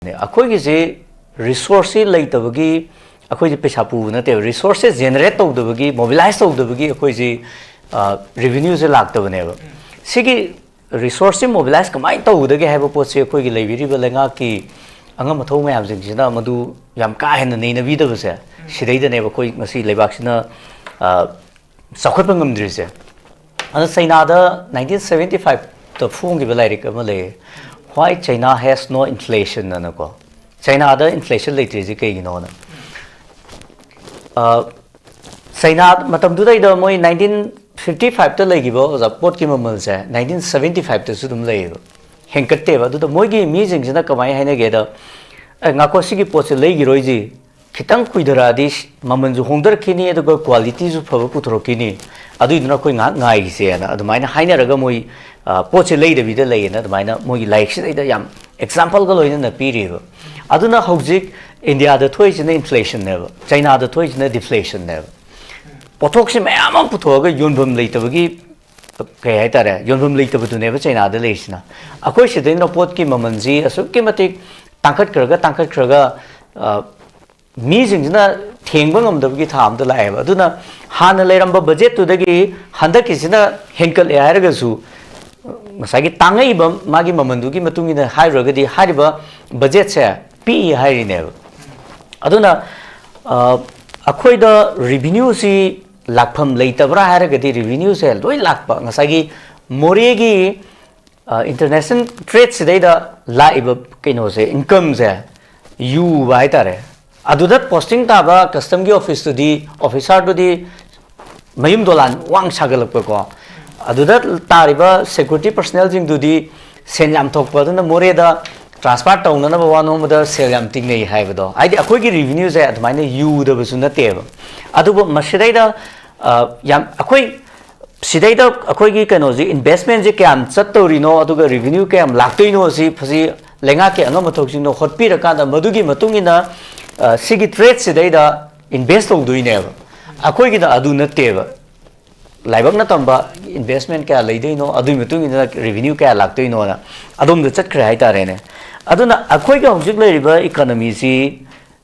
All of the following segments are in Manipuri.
अखोई resource laitavagi अखोई पैसा पुनते resources generate तौदबगी mobilize तौदबगी अखोई revenue से लागतबनेब सिगी resource mobilize कमाई तौदगे हैब पोसे अखोई लेबिरिब लेंगा कि अंगम मथौ मयाम जिंगसिना मदु याम का हेन नैनबीदबसे सिदैदनेब अखोई मसी लेबाक्सिना सखोइप ngamdrise अन चाइनादा 1975 तो फुंगिब लाइरिक अमा ले why China has no inflation nanako China da inflation later ji kai gino na China matam du dai da moi 1955 ta lagi bo za pot ki mamal sa 1975 ta sudum lai hengkatte ba du da moi gi mi jing jina kamai haina ge da nga ko sigi pot se lai gi roi ji khitang kuidara di maman ju hongdar kini adu ko quality ju phaba puthro kini adu iduna koi nga ngai gi se na adu maina haina raga moi pot se lai da bi da lai na adu maina moi gi like se da yam example ga loina na piri ba aduna hojik India da thoi jina inflation level China da thoi jina deflation level pothok se mayam puthoga yonbam leitabagi kai hai tare yonbam leitabadu ne ba China da leisna akoi se den pot ki mamanji asuk ki matik tangkhat kraga mi jingna thengba ngamdabagi tham da lai ba aduna hana leiramba budget tu dagi handaki sina henkal airaga su masagi tangai ba magi mamandu gi matungi na hairaga di hariba budget se pi hairine aduna akhoi da revenue si lakpham leitabra hairaga di revenue se loi lakpa ngasagi moregi international trade sidai da laiba kaino se income se you bai tare adudat posting taba custom gi office to di officer to di mayum dolan wang sagalak ko adudat tariba security personnel jing du di senyam thokpa duna more da transfer tawna na wano da senyam ting nei haibado aidi akoi gi revenue se admaine you da busuna teba adubo masidai da yam akoi sidai da akoi gi kano ji investment je kyam chattorino aduga revenue kyam laktoino si phasi lenga ke angam thokjing no hotpi ra ka da madugi matungina sigi trade sidai da invest tawduine akoi gi da adu nateba laibak na tamba investment kya leideino adu matungina revenue kya laktoino na adom da chatkre hai tare ne aduna akoi ga hojik leiriba economy si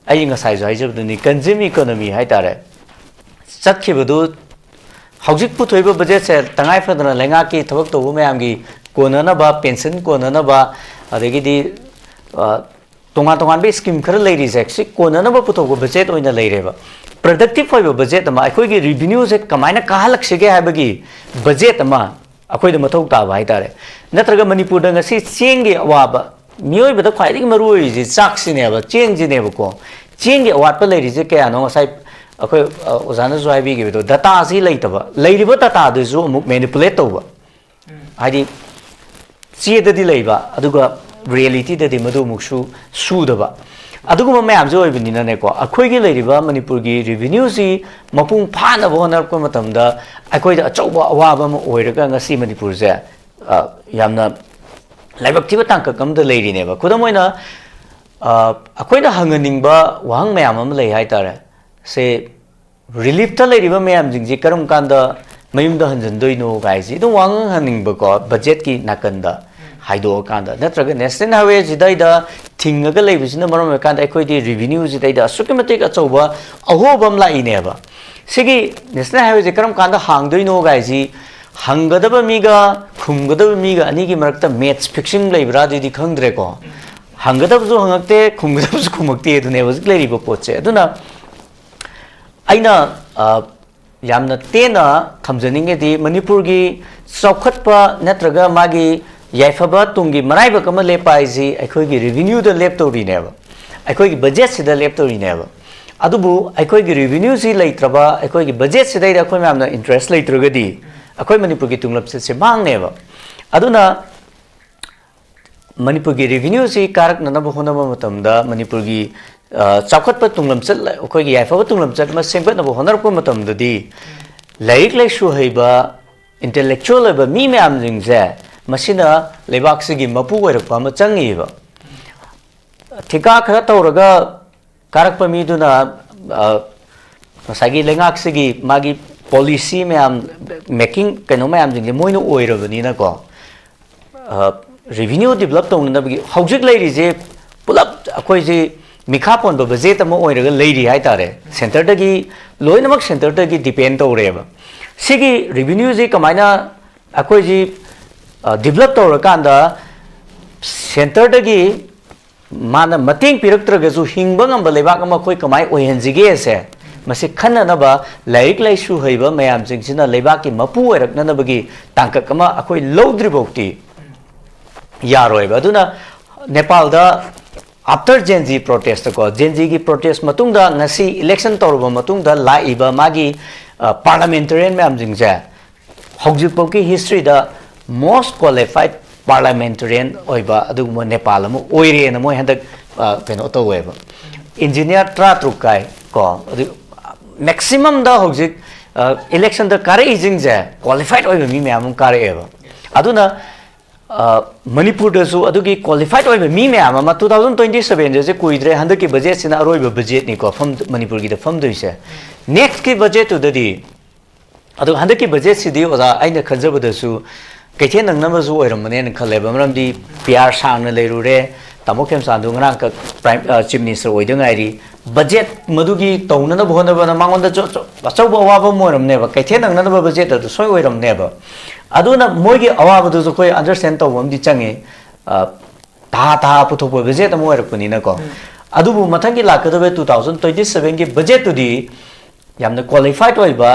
ai nga sai jai jab duni consumer economy hai tare chatkibadu hojik puthoiba budget se tangai phadana lenga ki thabak to mayam gi konana ba pension konana ba adegi di tongan be scheme khar leiri se konana ba putho budget oina leireba productive hoiba budget ma akoi gi revenue se kamaina kahalak se ge habagi budget ma akoi da mathau ta ba hai tare natraga manipur da ngasi cheng gi awaba mioi ba da khwai ri maru ri ji chak sine ba cheng ji ne ba ko cheng gi awat pa leiri je kya no sai akoi ozana zo bi gi do data si leitaba leiriba data du zo amuk manipulate toba hadi che da di leiba aduga reality da di madu muksu su da ba aduguma mayam jo ibinina ne ko akoi gi leiriba manipur gi revenue si mapung phana bo na ko matam da akoi da achauba awaba ma oiraga ngasi manipur je yamna laibak thiba tangka kam da leiri ne ba kudamoina akoi da hanganing ba wang mayam am lei hai tare se relief ta leiriba mayam jingji karam kanda mayum da hanjan doino gai ji do wang haning ba ko budget ki nakanda haido kanda natraga national highway jidai da thingaga leibisina marom kanda ekoi di revenue jidai da sukimatik achauba ahobam la ineba sigi national highway je karam kanda hangdoino gai ji hangadaba miga khumgadaba miga ani gi marakta match fixing leibra di khangdre ko hangadaba jo hangakte khumgadaba jo khumakte dune was leiriba potche aduna aina yamna tena thamjaninge di manipur gi chaukhatpa natraga magi yaifaba tungi maraiba kama lepai ji akhoi gi revenue da leptori neba akhoi gi budget sida leptori neba adubu akhoi gi revenue si leitraba akhoi gi budget sida da akhoi mamna interest leitroga di akhoi manipur gi tunglap se mang neba aduna manipur gi revenue si karak nana ba hona matam da manipur gi chaukhatpa tunglam chat akhoi gi yaifaba tunglam chat ma sengpat na ba honar ko matam da di laik lai shu heiba intellectual ba mi me am jing je masina lebak sigi mapu oirakpa ma changiba thika khara tawraga karakpa mi duna masagi lengak sigi magi policy me am making kaino me am jing moino oirabani na ko revenue develop tong na bi hojik lai ri je pulap ꯑꯩꯈꯣꯏꯁꯤ ꯃꯤꯈꯥꯄꯣꯟꯕ ꯕꯖꯦꯠ ꯑꯃ ꯑꯣꯏꯔꯒ ꯂꯩꯔꯤ ꯍꯥꯏꯇꯥꯔꯦ ꯁꯦꯟꯇꯔꯗꯒꯤ ꯂꯣꯏꯅꯃꯛ ꯁꯦꯟꯇꯔꯗꯒꯤ ꯗꯤꯄꯦꯟ ꯇꯧꯔꯦꯕ ꯁꯤꯒꯤ ꯔꯤꯚꯤꯅ꯭ꯌꯨꯁꯤ ꯀꯃꯥꯏꯅ ꯑꯩꯈꯣꯏꯁꯤ ꯗꯤꯕꯦꯂꯞ ꯇꯧꯔꯀꯥꯟꯗ ꯁꯦꯟꯇꯔꯗꯒꯤ ꯃꯥꯅ ꯃꯇꯦꯡ ꯄꯤꯔꯛꯇ꯭ꯔꯒꯁꯨ ꯍꯤꯡꯕ ꯉꯝꯕ ꯂꯩꯕꯥꯛ ꯑꯃ ꯑꯩꯈꯣꯏ ꯀꯃꯥꯏ ꯑꯣꯏꯍꯟꯁꯤꯒꯦꯁꯦ ꯃꯁꯤ ꯈꯟꯅꯅꯕ ꯂꯥꯏꯔꯤꯛ ꯂꯥꯏꯁꯨ ꯍꯩꯕ ꯃꯌꯥꯝꯁꯤꯡꯁꯤꯅ ꯂꯩꯕꯥꯛꯀꯤ ꯃꯄꯨ ꯑꯣꯏꯔꯛꯅꯅꯕꯒꯤ ꯇꯥꯡꯀꯛ ꯑꯃ ꯑꯩꯈꯣꯏ ꯂꯧꯗ꯭ꯔꯤꯐꯥꯎꯇꯤ ꯌꯥꯔꯣꯏꯕ ꯑꯗꯨꯅ ꯅꯦꯄꯥꯜꯗ ꯑꯥꯐꯇꯔ ꯖꯦꯟꯖꯤ ꯄ꯭ꯔꯣꯇꯦꯁꯇꯀꯣ ꯖꯦꯟꯖꯤꯒꯤ ꯄ꯭ꯔꯣꯇꯦꯁ ꯃꯇꯨꯡꯗ ꯉꯁꯤ ꯏꯂꯦꯛꯁꯟ ꯇꯧꯔꯕ ꯃꯇꯨꯡꯗ ꯂꯥꯛꯏꯕ ꯃꯥꯒꯤ ꯄꯥꯔꯂꯥꯃꯦꯟꯇꯔꯤꯌꯟ ꯃꯌꯥꯝꯁꯤꯡꯁꯦ ꯍꯧꯖꯤꯛꯐꯥꯎꯒꯤ ꯍꯤꯁꯇ꯭ꯔꯤꯗ ꯃꯣꯁ ꯀ꯭ꯋꯥꯂꯤꯐꯥꯏꯠ ꯄꯥꯔꯂꯥꯃꯦꯟꯇꯔꯤꯌꯟ ꯑꯣꯏꯕ ꯑꯗꯨꯒꯨꯝꯕ ꯅꯦꯄꯥꯜ ꯑꯃ ꯑꯣꯏꯔꯦꯅ ꯃꯣꯏ ꯍꯟꯗꯛ ꯀꯩꯅꯣ ꯇꯧꯋꯦꯕ ꯏꯟꯖꯤꯅꯤꯌꯔ 33 ꯀꯣ ꯑꯗꯨ ꯃꯦꯛꯁꯤꯃꯝꯗ ꯍꯧꯖꯤꯛ ꯏꯂꯦꯛꯁꯟꯗ ꯀꯥꯔꯛꯏꯁꯤꯡꯁꯦ ꯀ꯭ꯋꯥꯂꯤꯐꯥꯏꯠ ꯑꯣꯏꯕ ꯃꯤ ꯃꯌꯥꯝ ꯑꯃ ꯀꯥꯔꯛꯑꯦꯕ ꯑꯗꯨꯅ ꯃꯅꯤꯄꯨꯔꯗꯁꯨ ꯑꯗꯨꯒꯤ ꯀ꯭ꯋꯥꯂꯤꯐꯥꯏꯠ ꯑꯣꯏꯕ ꯃꯤ ꯃꯌꯥꯝ ꯑꯃ 2027ꯁꯦ ꯀꯨꯏꯗ꯭ꯔꯦ ꯍꯟꯗꯛꯀꯤ ꯕꯖꯦꯠꯁꯤꯅ ꯑꯔꯣꯏꯕ ꯕꯖꯦꯠꯅꯤꯀꯣ ꯃꯅꯤꯄꯨꯔꯒꯤꯗ ꯐꯝꯗꯣꯏꯁꯦ ꯅꯦꯛꯁꯀꯤ ꯕꯖꯦꯠꯇꯨꯗꯗꯤ ꯑꯗꯨꯒ ꯍꯟꯗꯛꯀꯤ ꯕꯖꯦꯠꯁꯤꯗꯤ ꯑꯣꯖꯥ ꯑꯩꯅ ꯈꯟꯖꯕꯗꯁꯨ ꯀꯩꯊꯦꯜ ꯅꯪꯅꯕꯁꯨ ꯑꯣꯏꯔꯝꯕꯅꯦꯅ ꯈꯜꯂꯦꯕ ꯃꯔꯝꯗꯤ ꯄꯤꯌꯥꯔ ꯁꯥꯡꯅ ꯂꯩꯔꯨꯔꯦ ꯇꯥꯃꯣ ꯈꯦꯝꯆꯥꯟꯗꯣ ꯉꯔꯥꯡꯈꯛ ꯆꯤꯐ ꯃꯤꯅꯤꯁꯇꯔ ꯑꯣꯏꯗ ꯉꯥꯏꯔꯤ ꯕꯖꯦꯠ ꯃꯗꯨꯒꯤ ꯇꯧꯅꯅꯕ ꯍꯣꯠꯅꯕꯗ ꯃꯉꯣꯟꯗ ꯑꯆꯧꯕ ꯑꯋꯥꯕ ꯑꯃ ꯑꯣꯏꯔꯝꯅꯦꯕ ꯀꯩꯊꯦꯜ ꯅꯪꯅꯅꯕ ꯕꯖꯦꯠ ꯑꯗꯨ ꯁꯣꯏ ꯑꯣꯏꯔꯝꯅꯦꯕ ꯑꯗꯨꯅ ꯃꯣꯏꯒꯤ ꯑꯋꯥꯕꯗꯨꯁꯨ ꯑꯩꯈꯣꯏ ꯑꯟꯗꯔꯁꯇꯦꯟ ꯇꯧꯕ ꯑꯃꯗꯤ ꯆꯪꯉꯤ ꯊꯥ ꯄꯨꯊꯣꯛꯄ ꯕꯖꯦꯠ ꯑꯃ ꯑꯣꯏꯔꯛꯄꯅꯤꯅꯀꯣ ꯑꯗꯨꯕꯨ ꯃꯊꯪꯒꯤ ꯂꯥꯛꯀꯗꯕ 2027ꯒꯤ ꯕꯖꯦꯠꯇꯨꯗꯤ ꯌꯥꯝꯅ ꯀ꯭ꯋꯥꯂꯤꯐꯥꯏꯠ ꯑꯣꯏꯕ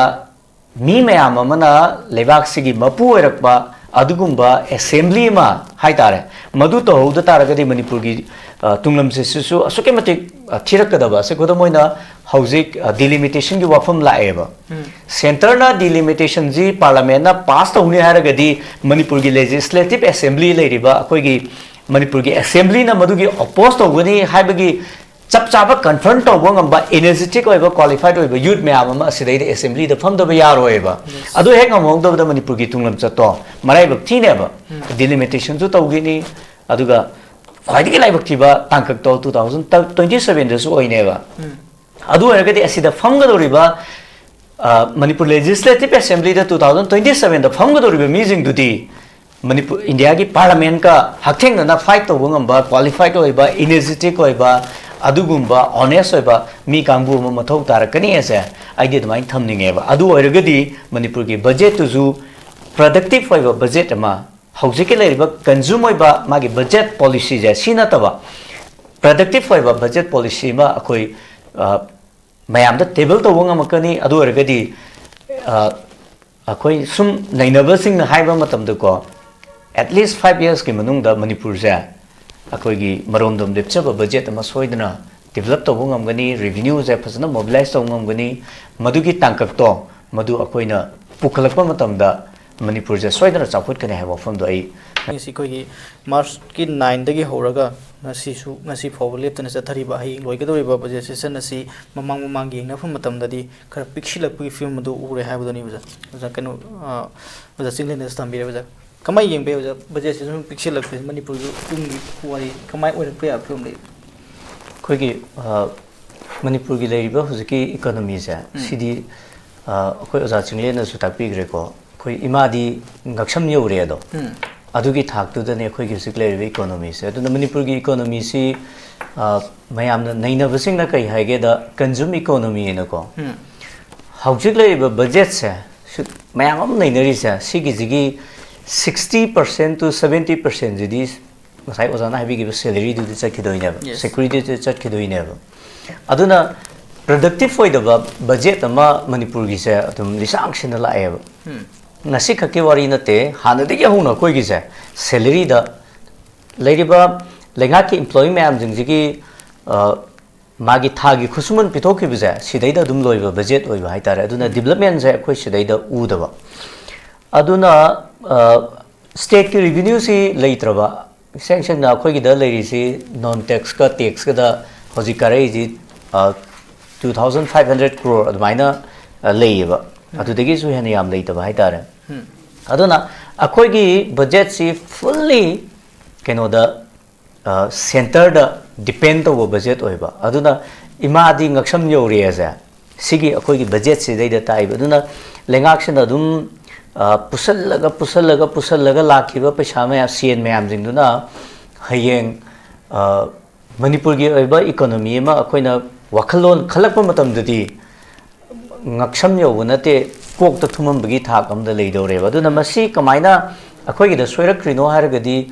ꯃꯤ ꯃꯌꯥꯝ ꯑꯃꯅ ꯂꯩꯕꯥꯛꯁꯤꯒꯤ ꯃꯄꯨ ꯑꯣꯏꯔꯛꯄ ꯑꯗꯨꯒꯨꯝꯕ ꯑꯦꯁꯦꯝꯕ꯭ꯂꯤ ꯑꯃ ꯍꯥꯏꯇꯥꯔꯦ ꯃꯗꯨ ꯇꯧꯍꯧꯗ ꯇꯥꯔꯒꯗꯤ ꯃꯅꯤꯄꯨꯔꯒꯤ ꯇꯨꯡꯂꯝꯁꯤꯁꯨ ꯑꯁꯨꯛꯀꯤ ꯃꯇꯤꯛ ꯊꯤꯔꯛꯀꯗꯕ ꯑꯁꯤꯈꯨꯗꯝ ꯑꯣꯏꯅ ꯍꯧꯖꯤꯛ ꯗꯤꯂꯤꯃꯤꯇꯦꯁꯟꯒꯤ ꯋꯥꯐꯝ ꯂꯥꯛꯑꯦꯕ ꯁꯦꯟꯇꯔꯅ ꯗꯤꯂꯤꯃꯤꯇꯦꯁꯟꯁꯤ ꯄꯥꯔꯂꯥꯃꯦꯟꯅ ꯄꯥꯁ ꯇꯧꯅꯤ ꯍꯥꯏꯔꯒꯗꯤ ꯃꯅꯤꯄꯨꯔꯒꯤ ꯂꯦꯖꯤꯁꯂꯦꯇꯤꯚ ꯑꯦꯁꯦꯝꯕ꯭ꯂꯤ ꯂꯩꯔꯤꯕ ꯑꯩꯈꯣꯏꯒꯤ ꯃꯅꯤꯄꯨꯔꯒꯤ ꯑꯦꯁꯦꯝꯕ꯭ꯂꯤꯅ ꯃꯗꯨꯒꯤ ꯑꯣꯄꯣꯁ ꯇꯧꯒꯅꯤ ꯍꯥꯏꯕꯒꯤ ꯆꯞ ꯆꯥꯕ ꯀꯟꯐꯔꯝ ꯇꯧꯕ ꯉꯝꯕ ꯏꯅꯔꯖꯦꯇꯤꯛ ꯑꯣꯏꯕ ꯀ꯭ꯋꯥꯂꯤꯐꯥꯏꯠ ꯑꯣꯏꯕ ꯌꯨꯠ ꯃꯌꯥꯝ ꯑꯃ ꯑꯁꯤꯗꯩꯗ ꯑꯦꯁꯦꯝꯕ꯭ꯂꯤꯗ ꯐꯝꯗꯕ ꯌꯥꯔꯣꯏꯕ ꯑꯗꯨ ꯍꯦꯛ ꯉꯝꯍꯧꯗꯕꯗ ꯃꯅꯤꯄꯨꯔꯒꯤ ꯇꯨꯡꯂꯝꯆꯠꯇꯣ ꯃꯔꯥꯏꯕꯛ ꯊꯤꯅꯦꯕ ꯗꯤꯂꯤꯃꯤꯇꯦꯁꯟꯁꯨ ꯇꯧꯈꯤꯅꯤ ꯑꯗꯨꯒ ꯈ꯭ꯋꯥꯏꯗꯒꯤ ꯂꯥꯏꯕꯛ ꯊꯤꯕ ꯇꯥꯡꯀꯛꯇꯣ 2027ꯗꯁꯨ ꯑꯣꯏꯅꯦꯕ ꯑꯗꯨ ꯑꯣꯏꯔꯒꯗꯤ ꯑꯁꯤꯗ ꯐꯝꯒꯗꯧꯔꯤꯕ ꯃꯅꯤꯄꯨꯔ ꯂꯦꯖꯤꯁꯂꯦꯇꯤꯚ ꯑꯦꯁꯦꯝꯕ꯭ꯂꯤꯗ 2027ꯗ ꯐꯝꯒꯗꯧꯔꯤꯕ ꯃꯤꯁꯤꯡꯗꯨꯗꯤ ꯃꯅꯤꯄꯨꯔ ꯏꯟꯗꯤꯌꯥꯒꯤ ꯄꯥꯔꯂꯥꯃꯦꯟꯀ ꯍꯛꯊꯦꯡꯅꯅ ꯐꯥꯏꯠ ꯇꯧꯕ ꯉꯝꯕ ꯀ꯭ꯋꯥꯂꯤꯐꯥꯏꯠ ꯑꯣꯏꯕ ꯏꯅꯔꯖꯦꯇꯤꯛ ꯑꯣꯏꯕ ꯑꯗꯨꯒꯨꯝꯕ ꯑꯣꯅꯦꯁ ꯑꯣꯏꯕ ꯃꯤ ꯀꯥꯡꯕꯨ ꯑꯃ ꯃꯊꯧ ꯇꯥꯔꯛꯀꯅꯤ ꯑꯁꯦ ꯑꯩꯗꯤ ꯑꯗꯨꯃꯥꯏꯅ ꯊꯝꯅꯤꯡꯉꯦꯕ ꯑꯗꯨ ꯑꯣꯏꯔꯒꯗꯤ ꯃꯅꯤꯄꯨꯔꯒꯤ ꯕꯖꯦꯠꯇꯨꯁꯨ ꯄ꯭ꯔꯗꯛꯇꯤꯚ ꯑꯣꯏꯕ ꯕꯖꯦꯠ ꯑꯃ ꯍꯧꯖꯤꯛꯀꯤ ꯂꯩꯔꯤꯕ ꯀꯟꯖꯨꯝ ꯑꯣꯏꯕ ꯃꯥꯒꯤ ꯕꯖꯦꯠ ꯄꯣꯂꯤꯁꯤꯁꯦ ꯁꯤ ꯅꯠꯇꯕ ꯄ꯭ꯔꯗꯛꯇꯤꯚ ꯑꯣꯏꯕ ꯕꯖꯦꯠ ꯄꯣꯂꯤꯁꯤ ꯑꯃ ꯑꯩꯈꯣꯏ ꯃꯌꯥꯝꯗ ꯇꯦꯕꯜ ꯇꯧꯕ ꯉꯝꯃꯛꯀꯅꯤ ꯑꯗꯨ ꯑꯣꯏꯔꯒꯗꯤ ꯑꯩꯈꯣꯏ ꯁꯨꯝ ꯅꯩꯅꯕꯁꯤꯡꯅ ꯍꯥꯏꯕ ꯃꯇꯝꯗꯀꯣ ꯑꯦꯠꯂꯤꯁ 5 yearsꯀꯤ ꯃꯅꯨꯡꯗ ꯃꯅꯤꯄꯨꯔꯁꯦ ꯑꯩꯈꯣꯏꯒꯤ ꯃꯔꯣꯝꯗꯣꯝ ꯂꯦꯞꯆꯕ ꯕꯖꯦꯠ ꯑꯃ ꯁꯣꯏꯗꯅ ꯗꯤꯕꯦꯂꯞ ꯇꯧꯕ ꯉꯝꯒꯅꯤ ꯔꯦꯚꯤꯅ꯭ꯌꯨꯁꯦ ꯐꯖꯅ ꯃꯣꯕꯤꯂꯥꯏꯖ ꯇꯧꯕ ꯉꯝꯒꯅꯤ ꯃꯗꯨꯒꯤ ꯇꯥꯡꯀꯛꯇꯣ ꯃꯗꯨ ꯑꯩꯈꯣꯏꯅ ꯄꯨꯈꯠꯂꯛꯄ ꯃꯇꯝꯗ ꯃꯅꯤꯄꯨꯔꯁꯦ ꯁꯣꯏꯗꯅ ꯆꯥꯎꯈꯠꯀꯅꯤ ꯍꯥꯏꯕ ꯋꯥꯐꯝꯗꯣ ꯑꯩ ꯑꯩꯈꯣꯏꯒꯤ ꯃꯥꯔꯆꯀꯤ 9ꯗꯒꯤ ꯍꯧꯔꯒ ꯉꯁꯤ ꯐꯥꯎꯕ ꯂꯦꯞꯇꯅ ꯆꯠꯊꯔꯤꯕ ꯍꯌꯦꯡ ꯂꯣꯏꯒꯗꯧꯔꯤꯕ ꯕꯖꯦꯠ ꯁꯦꯁꯟ ꯑꯁꯤ ꯃꯃꯥꯡ ꯌꯦꯡꯅꯕ ꯃꯇꯝꯗꯗꯤ ꯈꯔ ꯄꯤꯛꯁꯤꯜꯂꯛꯄꯒꯤ ꯐꯤꯕꯝ ꯑꯗꯨ ꯎꯔꯦ ꯍꯥꯏꯕꯗꯨꯅꯤ ꯑꯣꯖꯥ ꯀꯩꯅꯣ ꯑꯣꯖꯥ ꯆꯤꯡꯂꯦꯟꯗꯁꯨ ꯊꯝꯕꯤꯔꯦ ꯑꯣꯖꯥ ꯀꯃꯥꯏꯅ ꯌꯦꯡꯕ ꯑꯣꯖꯥ ꯕꯖꯦꯠꯁꯤ ꯁꯨꯝ ꯄꯤꯛꯁꯤꯜꯂꯛꯄꯁꯤ ꯃꯅꯤꯄꯨꯔꯒꯤ ꯇꯨꯡꯒꯤ ꯋꯥꯔꯤ ꯀꯃꯥꯏꯅ ꯑꯣꯏꯔꯛꯄ ꯌꯥꯕ ꯐꯤꯕꯝ ꯂꯩ ꯑꯩꯈꯣꯏꯒꯤ ꯃꯅꯤꯄꯨꯔꯒꯤ ꯂꯩꯔꯤꯕ ꯍꯧꯖꯤꯛꯀꯤ ꯏꯀꯣꯅꯣꯃꯤꯁꯦ ꯁꯤꯗꯤ ꯑꯩꯈꯣꯏ ꯑꯣꯖꯥ ꯆꯤꯡꯂꯦꯟꯅꯁꯨ ꯇꯥꯛꯄꯤꯈ꯭ꯔꯦꯀꯣ ꯑꯩꯈꯣꯏ ꯏꯃꯥꯗꯤ ꯉꯛꯁꯝ ꯌꯧꯔꯦ ꯑꯗꯣ ꯑꯗꯨꯒꯤ ꯊꯥꯛꯇꯨꯗꯅꯦ ꯑꯩꯈꯣꯏꯒꯤ ꯍꯧꯖꯤꯛ ꯂꯩꯔꯤꯕ ꯏꯀꯣꯅꯣꯃꯤꯁꯦ ꯑꯗꯨꯅ ꯃꯅꯤꯄꯨꯔꯒꯤ ꯏꯀꯣꯅꯣꯃꯤꯁꯤ ꯃꯌꯥꯝꯅ ꯅꯩꯅꯕꯁꯤꯡꯅ ꯀꯩ ꯍꯥꯏꯒꯦꯗ ꯀꯟꯖꯨꯝ ꯏꯀꯣꯅꯣꯃꯤꯅꯀꯣ ꯍꯧꯖꯤꯛ ꯂꯩꯔꯤꯕ ꯕꯖꯦꯠꯁꯦ ꯃꯌꯥꯝ ꯑꯃ ꯅꯩꯅꯔꯤꯁꯦ ꯁꯤꯒꯤꯁꯤꯒꯤ 60% to 70%ꯁꯤꯗꯤ ꯉꯁꯥꯏ ꯑꯣꯖꯥꯅ ꯍꯥꯏꯕꯤꯈꯤꯕ ꯁꯦꯂꯔꯤꯗꯨꯗꯤ ꯆꯠꯈꯤꯗꯣꯏꯅꯦꯕ ꯁꯦꯀꯨꯔꯤꯇꯤꯗꯨꯗꯤ ꯆꯠꯈꯤꯗꯣꯏꯅꯦꯕ ꯑꯗꯨꯅ ꯄ꯭ꯔꯗꯛꯇꯤꯚ ꯑꯣꯏꯗꯕ ꯕꯖꯦꯠ ꯑꯃ ꯃꯅꯤꯄꯨꯔꯒꯤꯁꯦ ꯑꯗꯨꯝ ꯂꯤꯁꯥꯡꯁꯤꯟꯅ ꯂꯥꯛꯑꯦꯕ ꯉꯁꯤ ꯈꯛꯀꯤ ꯋꯥꯔꯤ ꯅꯠꯇꯦ ꯍꯥꯟꯅꯗꯒꯤ ꯍꯧꯅ ꯑꯩꯈꯣꯏꯒꯤꯁꯦ ꯁꯦꯂꯔꯤꯗ ꯂꯩꯔꯤꯕ ꯂꯩꯉꯥꯛꯀꯤ ꯏꯝꯄ꯭ꯂꯣꯌꯤ ꯃꯌꯥꯝꯁꯤꯡꯁꯤꯒꯤ ꯃꯥꯒꯤ ꯊꯥꯒꯤ ꯈꯨꯠꯁꯨꯃꯟ ꯄꯤꯊꯣꯛꯈꯤꯕꯁꯦ ꯁꯤꯗꯩꯗ ꯑꯗꯨꯝ ꯂꯣꯏꯕ ꯕꯖꯦꯠ ꯑꯣꯏꯕ ꯍꯥꯏꯇꯥꯔꯦ ꯑꯗꯨꯅ ꯗꯤꯕꯦꯂꯞꯃꯦꯟꯁꯦ ꯑꯩꯈꯣꯏ ꯁꯤꯗꯩꯗ ꯎꯗꯕ ꯑꯗꯨꯅ ꯁ꯭ꯇꯦꯠꯀꯤ ꯔꯤꯚꯤꯅ꯭ꯌꯨꯁꯤ ꯂꯩꯇ꯭ꯔꯕ ꯁꯦꯡ ꯁꯦꯡꯅ ꯑꯩꯈꯣꯏꯒꯤꯗ ꯂꯩꯔꯤꯁꯤ ꯅꯣꯟ ꯇꯦꯛꯁꯀ ꯇꯦꯛꯁꯀꯗ ꯍꯧꯖꯤꯛ ꯀꯥꯔꯛꯏꯁꯤ 2,500 crore ꯑꯗꯨꯃꯥꯏꯅ ꯂꯩꯌꯦꯕ ꯑꯗꯨꯗꯒꯤꯁꯨ ꯍꯦꯟꯅ ꯌꯥꯝ ꯂꯩꯇꯕ ꯍꯥꯏꯇꯥꯔꯦ ꯑꯗꯨꯅ ꯑꯩꯈꯣꯏꯒꯤ ꯕꯖꯦꯠꯁꯤ ꯐꯨꯜꯂꯤ ꯀꯩꯅꯣꯗ ꯁꯦꯟꯇꯔꯗ ꯗꯤꯄꯦꯟ ꯇꯧꯕ ꯕꯖꯦꯠ ꯑꯣꯏꯕ ꯑꯗꯨꯅ ꯏꯃꯥꯗꯤ ꯉꯛꯁꯝ ꯌꯧꯔꯦꯁꯦ ꯁꯤꯒꯤ ꯑꯩꯈꯣꯏꯒꯤ ꯕꯖꯦꯠꯁꯤꯗꯩꯗ ꯇꯥꯏꯕ ꯑꯗꯨꯅ ꯂꯩꯉꯥꯛꯁꯤꯅ ꯑꯗꯨꯝ ꯄꯨꯁꯜꯂꯒ ꯂꯥꯛꯈꯤꯕ ꯄꯩꯁꯥ ꯃꯌꯥꯝ ꯁꯦꯟ ꯃꯌꯥꯝꯁꯤꯡꯗꯨꯅ ꯍꯌꯦꯡ Manipur gi oiba economy ma akoina wakhalon khalakpa matam dadi ngaksam yo bunate kok ta thumam bagi thak am da leidore ba duna masi kamaina akoi gi da soirak krino har gadi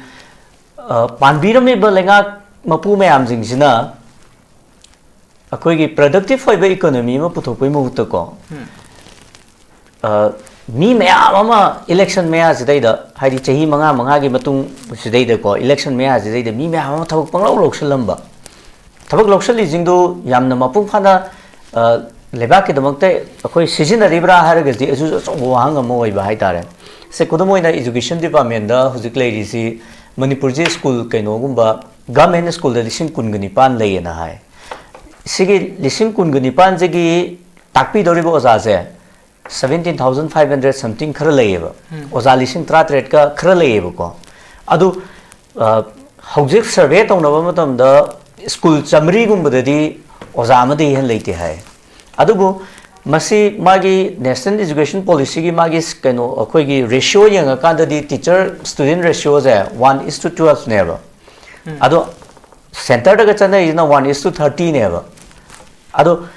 panbiram me balenga mapu me am jing sina akoi gi productive oiba economy ma puthokpai mu ta ko mi maya ama election maya sidai da haidi chahi manga gi matung sidai da ko election maya sidai da mi maya ama thabak panglau loksalamba thabak loksali jingdo yamna mapung phana lebak ke damakte akoi season ribra har gadi asu wahang am oi ba hai tare se kodomoina education department da hujik lei si Manipur je school kaino gumba government school da lising kun gani pan lei na hai sigi lising kun gani pan jegi takpi doribo oza je 17,500 something khara leiba oza lising trat ka khara leiba ko adu hujik survey tawna matam da school chamri gumba dadi oza amadi hen leite hai adubu masi magi national education policy gi magi kaino akoi gi ratio yang kanda di teacher student ratio je 1:12 neba ado center daga chana is na 1:30 neba ado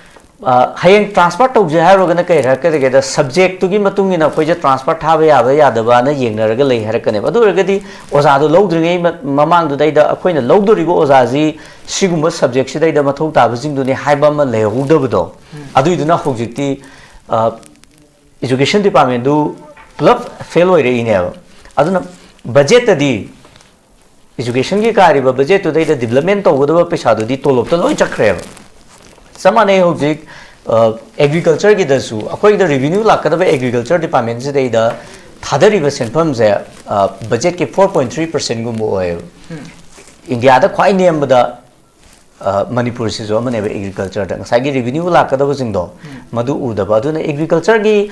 hayeng transfer to je hai rogana kai ra ka da subject tu gi matung ina koi je transfer tha ba ya da ba na yeng na ra lei har ka ne adu ra di oza do log dringai mamang du dai da akoi na log do ri go oza ji sigumba subject si dai da mathau ta ba jing du ni hai ba ma le hu da do adu iduna hojikti education department du club fail oi re ine aduna budget di education gi kari ba budget to dai da development to godo paisa du di tolop to loi chakre samane hojik agriculture gi dasu akoi da revenue la kada ba agriculture department se dai da thadari ba senpham je budget ke 4.3% gum oi india da khwai nem da Manipur si jo mane agriculture da ngasai gi revenue la ka da bu jing do madu u da ba du na agriculture gi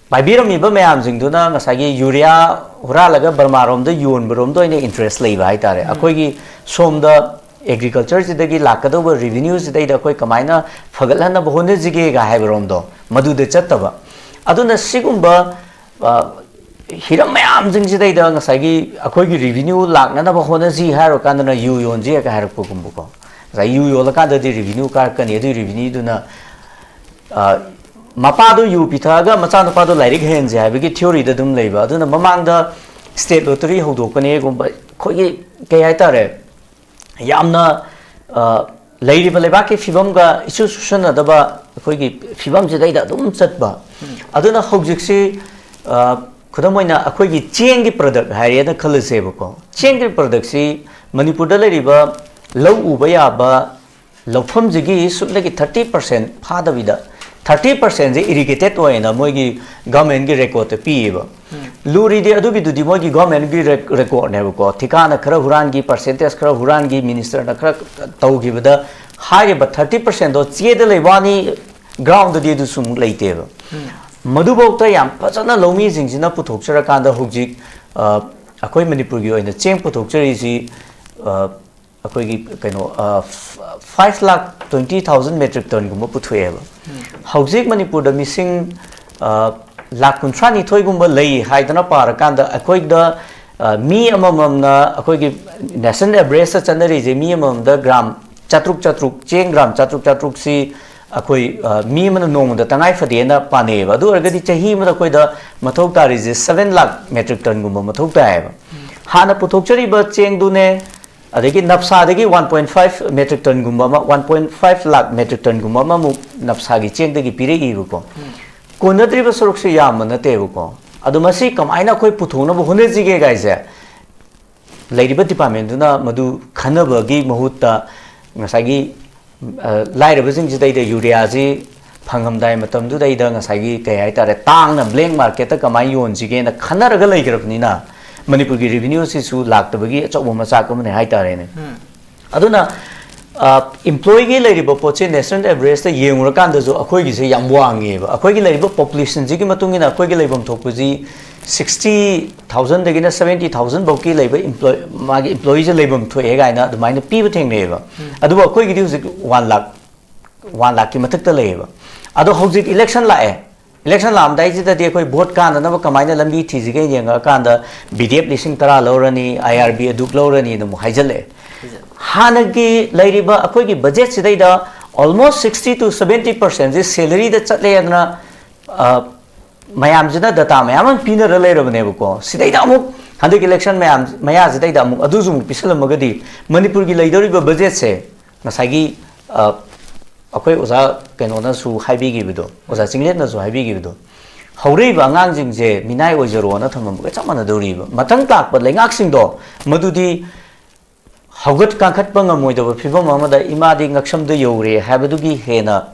paibiram mi ba mayam jing du na ngasai gi urea hura laga Burma rom da yon brom do ine interest lei ba hai tare akoi gi som da agriculture si da gi la ka da bu revenue si da koi kamaina phagal na bo ne jige ga hai brom do madu de chat ta ba aduna sigumba hiram mayam jing si da ngasai gi akoi gi revenue lak na ba hona ji haro kan na yu yon ji ka har ko kum ko sai yu yo la ka da revenue kar kan ye revenue du na mapa do yu pitha ga macha na pa do lairik hen je ha gi theory da dum leiba adu na mamang da state lottery hodok ko ne gum khoi gi ke hai tare yamna leiriba leba ke fibam ga isu susana da ba khoi gi fibam je da dum chat ba adu na hojik si खुदमोइना अखोगी चेंगी प्रोडक्ट हायरेना खलसेबको चेंगी प्रोडक्ट सी मणिपुर दा लेरिबा लौ उबा याबा लौफम जिगी सुलगी 30% फादबिदा 30% जे इरिगेटेड ओइना मोगी गवर्नमेंट गी रेकॉर्ड ते पीबा लूरी दे अदुगी दुदी मोगी गवर्नमेंट गी रेकॉर्ड नेबको ठिकाना खरा हुरान गी परसेंटेज खरा हुरान गी मिनिस्टर ना खरा तौगिबदा हायबा 30% दो चेदे लेबानी ग्राउंड दे दु सुम लेतेबा मधुबोक्ता याम फजना लौमी जिंगजिना पुथोकचरा कांदा हुजिक अखोय मणिपुर गी ओइना चेंग पुथोकचरी जी अखोय गी कनो 5,20,000 मेट्रिक टन गुम पुथोएबा हुजिक मणिपुर द मिसिंग लाख 13 गुम लई हाइदना पार कांदा अखोय द मी अममना अखोय गी नेशनल एवरेज चनरी जे मी अमम द ग्राम चात्रुक चात्रुक चेंग ग्राम चात्रुक चात्रुक सी अखोई मी मन नोंग द तंगाई फदेना पानेबा अदु अरगदी चही मन अखोई द मथौ तारी जे 7 लाख मेट्रिक टन गुम मथौ ताएबा हाना पुथोकचरी ब चेंग दुने अदगी नफसा दगी 1.5 मेट्रिक टन गुम 1.5 लाख मेट्रिक टन गुम मु नफसा गी चेंग दगी पिरे इबको कोनद्री ब सरुक से याम नतेबको अदु मसी कमाइना अखोई पुथोना ब होने जिगे गाइसे लेरिबा डिपार्टमेंट दुना मदु खनबगी महुत्ता ngसागी लाइरबजिंग जिदैदा यूरिया जी फंगमदाय मतम दुदैदा ngसागी कै हाय तारे तांगना ब्लैक मार्केट ता कमाई योन जिगे ना खनरग लैगरबनिना मणिपुर की रेवेन्यू सिसु लाक्तबगी अचौब मचाक मने हाय तारे ने अदुना एम्प्लॉय गी लैरिबो पोचे नेशनल एवरेज ता येंगुर कांदा जो अखोय गी से याम वांगेबा अखोय गी लैरिबो पॉपुलेशन जी की मतुंगिना अखोय गी लैबम थोकपुजी 60,000 दगिना 70,000 बौकी लैबा एम्प्लॉय मागी एम्प्लॉय जे लैबम थोए गायना अदुमाइना पीबो थेंगनेबा अदुबो अखोय गी हुजिक 1 लाख की मथक ता लैबा अदो हुजिक इलेक्शन लाए इलेक्शन लामदाई जिदा दे अखोय वोट कांदा नब कमाइना लंबी थीजिगे येंगा कांदा बीडीएफ लिसिंग 10 लौरनी आईआरबी अदुक लौरनी नमु हाइजले Hanagi Ladiba Akogi budget Sidida almost 60 to 70% is salary that Satlayana Mayamzina data Mayaman Pina related of Nebuko. Sidaidamu, Handik election Mayaz Daidamu, Aduzum, Pisala Magadi, Manipur Gilidoriba budget say, Nasagi Akoi was a canonas who high big widow, was a singletas who high big widow. However, Nanging J, Minai was your one of them, but some of the river. Matang but like Axing do, Madudi. Haugat Kankat Bangamoid, people Mamma, Imadi Naksham de Yore, Habadugi Hena,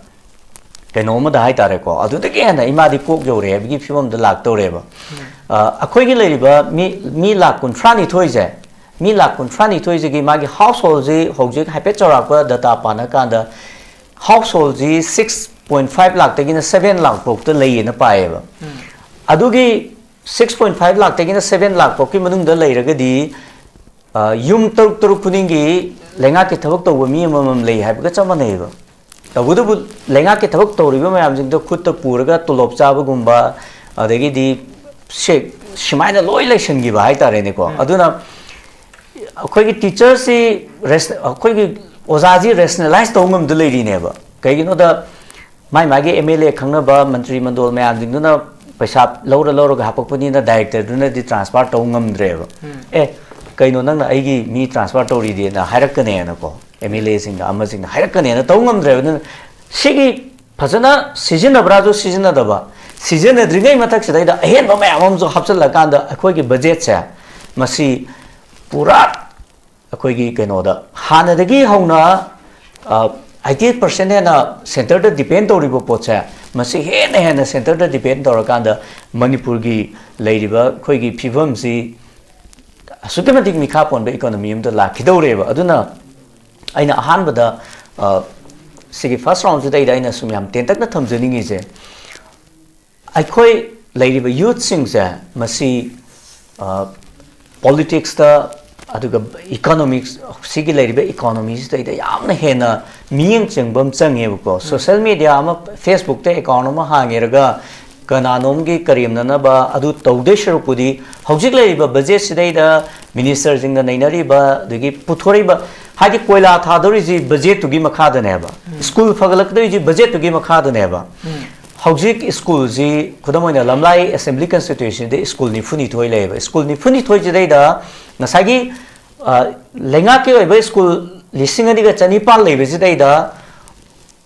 Kenoma the Haitareko, I'll do it again, Imadi Pok Yore, give you the lac toreva. A quiggy labor, me lac contrani toise, me lac contrani toise, Magi household, Hojik, Hypetoraka, the Tapanakanda, household 6.5 lakh, taking a 7 lakh book to lay in a paeva. Adugi 6.5 lakh, taking a 7 lakh book, Kimanung the later. Yum Turk Puningi, Lengaki Tabok to Wimimum lay have got some neighbor. The Wudu Lengaki Tabok to Rivamam the Kutta Puraga to Lopsaba Gumba, the Gidi Shake, Shimana low election give a Haita Renico. Aduna a quick teacher see rest a quick Ozazi rationalized Tongum the lady neighbor. Okay, you know the my Maggie Emilia Kanaba, Mantri Mandol Mayamduna, Peshap, Laura Hapopuni, director, the transport Tongum driver. Kaino nang aigi mi transfer tori di na hairakane na ko MLA sing amazing hairakane na tongam driver sigi phasana season abrazo season adaba season adringai matak sidai da ahen ba mayam jo hapsal la kan da akhoi gi budget cha masi pura akhoi gi kaino da hana dagi hauna 88% na center da depend tori bo pocha masi hen center da depend tor kan da Manipur gi leiriba khoi gi phibam si Sukimatic Mikapon the economy of the Lakidoreva. Aduna Aina Hanbada Sigi first round today, Dina Sumiam, Tentac Tomzoning is a I quite lady by youth sings a Masi politics the economics Sigi lady by economies, the Yamna Hena, Ming Cheng Bum Sang Evuko, social media, Facebook, the economy Hangeraga. Kananomgi Karim Nanaba, Adu Taudesh Pudi, Hojikla, Budget Sidada, ministers in the Nainariba, the Putoriba, Hadi Koila Tadorizi, budget to give a card never. School Fagalakdi, budget to give a card never. Hojik school, the Kudamoina Lamlai Assembly Constitution, the school Nifuni Toy school Nifuni Toy Jada, Nasagi Lengaki, school listening at Chanipal, Visidada,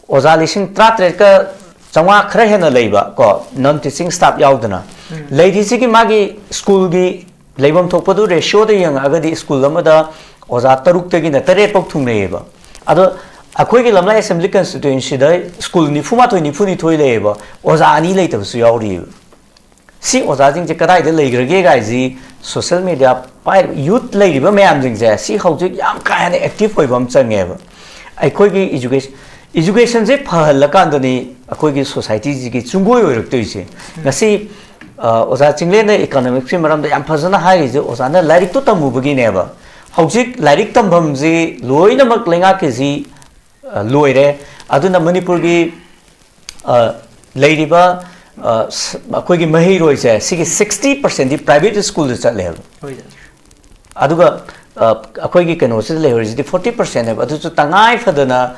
Oza listening Tratreka. Sama Krahena labor, non teaching staff Yaudana. Ladies Magi school gi labor topadu ratio the young Agadi school Lamada or Zataruk taking a terepok to labor. Other a quick Lamla Assembly Constituency school Nifumato Nifuni toy labor or Zani later so your see was I think the Kadai the Lagre social media youth lady, but may there see how young kind of active for them ever. I quick education is Palakandani, a quick society, Chungo, Nasi Oza Chinglena economic film around the Ampazana High is Ozana Larik to Tamu begin ever. Hojik Larik Tambamzi, Loina Maklingaki, Loire, Aduna Manipurgi Ladyba, a quick Mahiro is a 60% the private school is at level. Aduga a quick can also is the 40%, but to Tangai for the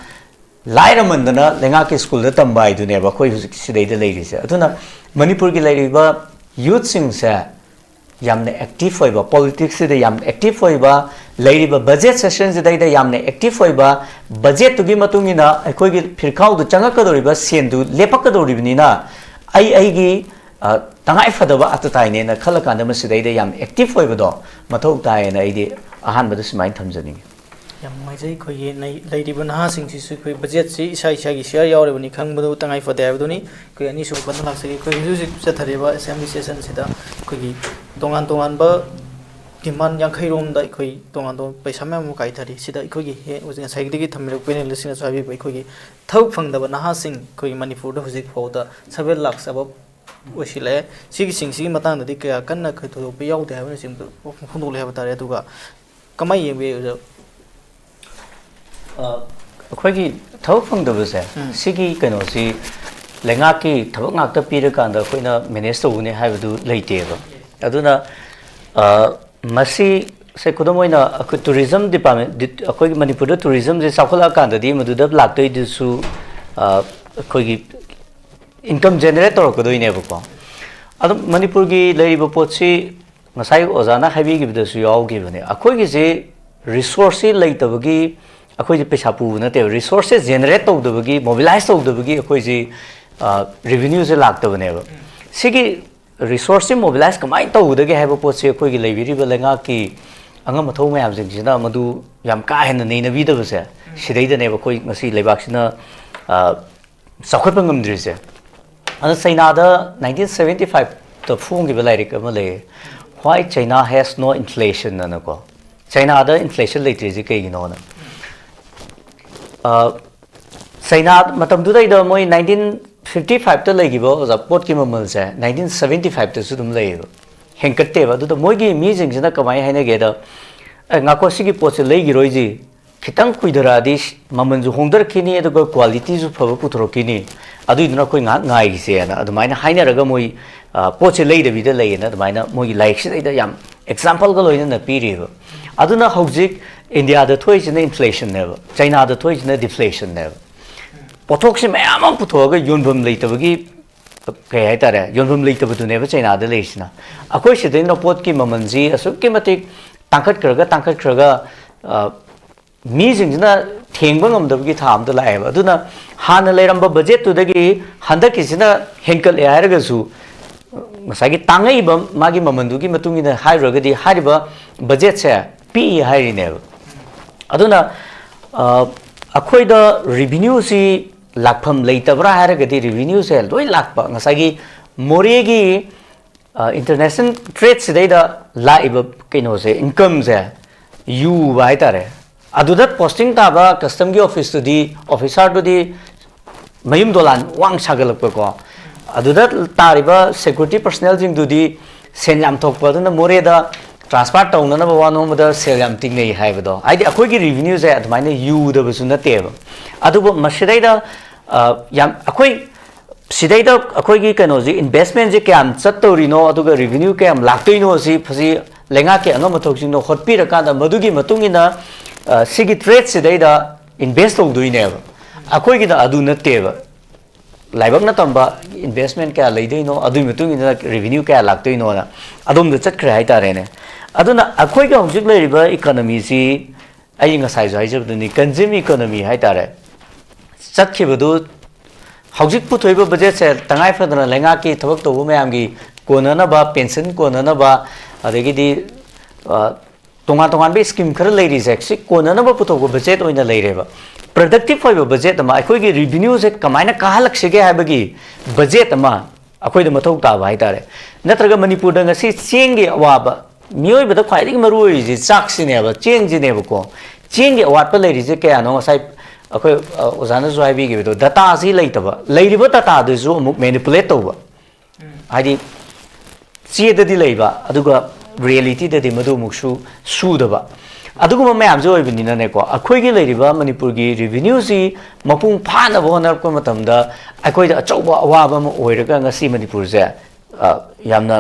Lairamandana, Lengaki school, the Tambai to never quite the ladies. Aduna Manipur Gilaiba, youth sings Yamne active fiber, politics the Yam active fiber, lady budget sessions the Yamne active fiber, budget to give Matungina, a quick Pirkau, the Changakadoriba, Sendu, Lepakadoribina, Aigi, Tangai Fadava at the time in a Kalakanda Masida, Yam active fiber, Matok die and idea, a hand with the mind Tanzania. Yamai Koy Lady Bonasing, budget, see, Shagi share your when you come with Tangai for the Avdoni, Koyanisho, Banaki, music, Satareva, assembly session, Sita, Kogi, Donganba, Timan Yankai that Koi, Dongando, by Samam Kaitari, Sita Kogi, was in a psychic American listeners by Kogi, Tau Fang the Banahasing, Koi Manipur, who's for the several lakhs above Washile, Sing Matan, the Dika, Kana to be out there, everything to have a Taretuga. Kamai. Quaggy Tau from the Visa, Sigi Kanosi, Lengaki, Tawak the Peter Kanda, Quina Minister, when have to late table. Aduna Masi से खुदम टूरिज्म डिपार्टमेंट अखोई मणिपुर टूरिज्म से चाखला कांददी मदुदा लाक्तोइदुसु अखोई इनकम जनरेट तौरकदोइनेबको अदु मणिपुर की लेरिबो पोछि ngасai ozana habi gi bidasu yaw gi bane akhoi gi je resource leitabagi akhoi je pesa pu na te resources generate tawdabagi mobilize tawdabagi akhoi je revenue je laktabane ba sigi resource mobilize kamai tawdage haiba potse akhoi gi leibiri ba lenga ki anga mathau mayam jing jina madu yam ka hen nei na bi da base sidai da ne ba khoi ngasi leibak sina sakhot ngam dri se ana saina da 1975 to phung gi ba lairik ama le why China has no inflation na ko China da inflation later ji kai no na China matam du dai da moi 1955 ta lagi bo za port ki mamal sa 1975 ta su dum lai heng katte ba du da moi gi mi jing jina kamai haina ge da nga ko si gi pot se lai gi roi ji khitang kuidara di maman ju hongdar kini da quality ju phaba puthro kini adu iduna koi nga ngai gi se na adu mai na haina raga moi पोचे लेदे बिदे लेना दमाइना मोगी लाइक से दा याम एग्जांपल ग लोइना न पीरिबो अदुना हौजिक इंडिया द थोइसिना इन्फ्लेशन नेबो चाइना द थोइसिना डिफ्लेशन नेबो पोथोक से मयाम पुथोग योनबम लेतबगी के हाइतारे योनबम लेतबदु नेबो चाइना द लेसिना अखोइ सिदैना पोत की ममनजी असुके मतिक तांखत खरगा मी जिंजना थेंगबा ngमदबगी थामद लाएबा अदुना हाना लेरंबा budget तुदगी हंदकिसिना हेंकल यारगसु ngасagi tangai ba magi mamandu gi matungi na hairagadi hariba budget se pi hairine aduna akhoi da revenue si lakpham leitabra haragadi revenue se loi lakpa ngasagi more gi international trade se da laiba kaino se income se you bai tare aduda posting ta ba custom gi office to di officer to di mayum dolan wang sagalak ko अदुदा तारिबा सिक्योरिटी पर्सनल जिंग दुदी सेन याम थोकपा दुना मोरेदा ट्रांसफर तौना बा वानो मदा सेल याम तिंग nei हाइबदो आइदि अखोइ गी रिवेन्यू जे अदमाइने यू दबसु नतेब अदुबो मसिदैदा याम अखोइ सिदैदा अखोइ गी कनो जी इन्वेस्टमेंट जे क्याम चत्तौरिनो अदुगा रिवेन्यू क्याम लाक्तोइनो सि फसि लेंगा के अंग मथोक जिंगनो होटपिर कादा मदुगी मतुंगिना सिगी ट्रेड सिदैदा इन्वेस्ट तौदोइनेब अखोइ गी दा अदु नतेब लाइबक न तंबा इन्वेस्टमेंट क्या लेदैनो अदुइ मतुंग इन रेवेन्यू क्या लाक्तोइनो ना अदोम द चटखरे हाइतारेने अदुना अखोइ गा हौजिक लेरिबा इकोनॉमी सी आई ngасai जो हाइजबदुनि कंज्यूम इकोनॉमी हाइतारे चटखिबदु हौजिक पुथोइबा बजेट से तंगाइ फदना लेंगा की थबक तोबु मयामगी कोनना बा पेंशन कोनना बा अदेगिदि तोंगा तोंगान बे स्कीम खर लेरि से कोनना बा पुथोबो बजेट ओइना लेरेबा प्रोडक्टिव होइबा बजेट अमा अखोइगी रिवेन्यू से कमाइना काहलक्सिगे हाबगी बजेट अमा अखोइद मथौ ताबा हाइतारे नत्रगा मणिपुर द ngasi चेंगी अवाबा मियोइबदा ख्वाइदिग मरुइ जे चाक्सिनेबा चेंजिनेबको चेंगी अवात प लेरि जे कयानो ngасai अखोइ ओजाना जुआइबी गिबदो डाटा सि लेइतबा लेरिबा डाटा दजु अमुक मैनिपुलेट तौबा हाइदि चेददि लेइबा अदुगा रियलिटी ददि मदु मुक्सु सुदबा अदुगुम मैम जो ओइबनिना नेको अखोइगी लेरिबा मणिपुर की रेवेन्यू सी मपुंग फाना बोनरको मतमदा अखोइदा अचौबा अवाबा म ओइरगा ngasi मणिपुर जे यामना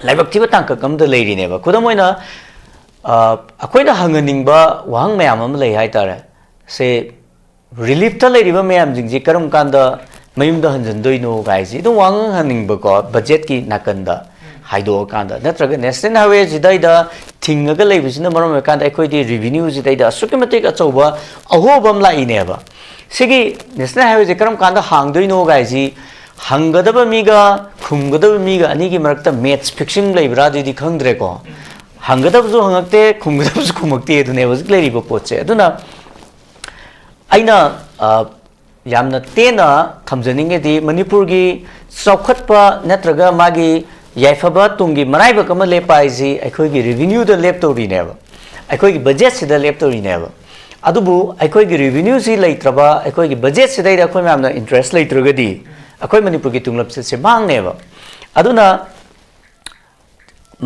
लाइबक्तिबा तांका कमदा लेरिनेबा खुदमोइना अखोइदा हंगनिंगबा वहंग मैम अम लेइ हाइतारे से रिलीफ ता लेरिबा मैम जिंगजी करम कांदा मयुमदा हंजनदोइनो गाइजी दु वहंग हनिंगबको बजेट की नाकंदा हाइदो कांदा नत्रगा नेशनल हाईवे जिदाइदा थिंगगा लेबिसिना मरम कांदा अखोइदि रेवेन्यू जिदाइदा असुकमतिक अचौबा अहोबम लाइनेबा सिगी नेशनल हाईवे जे करम कांदा हांगदोइनो गाइजी हंगदबा मीगा खुमगदबा मीगा अनिगी मरकता मैथ्स फिक्सिंग लेब्रा दिदि खंगद्रेको हंगदबजु हंगक्ते खुमगदबजु खुमक्ते दुनेबा लेरिबा पोचे अदुना आइना यामना तेना थमजनिंगेदि मणिपुर की चौखटपा नत्रगा मागी याइफबा तुंगी मराइबा कम लेपाइजी अखोइगी रेवेन्यू द लेपतोरिनेबा अखोइगी बजेट सिदा लेपतोरिनेबा अदुबु अखोइगी रेवेन्यू सि लेत्रबा अखोइगी बजेट सिदैदा अखोइ म्यामना इंटरेस्ट लेत्रगदी अखोइ मणिपुर की तुंगलप से मांगनेबा अदुना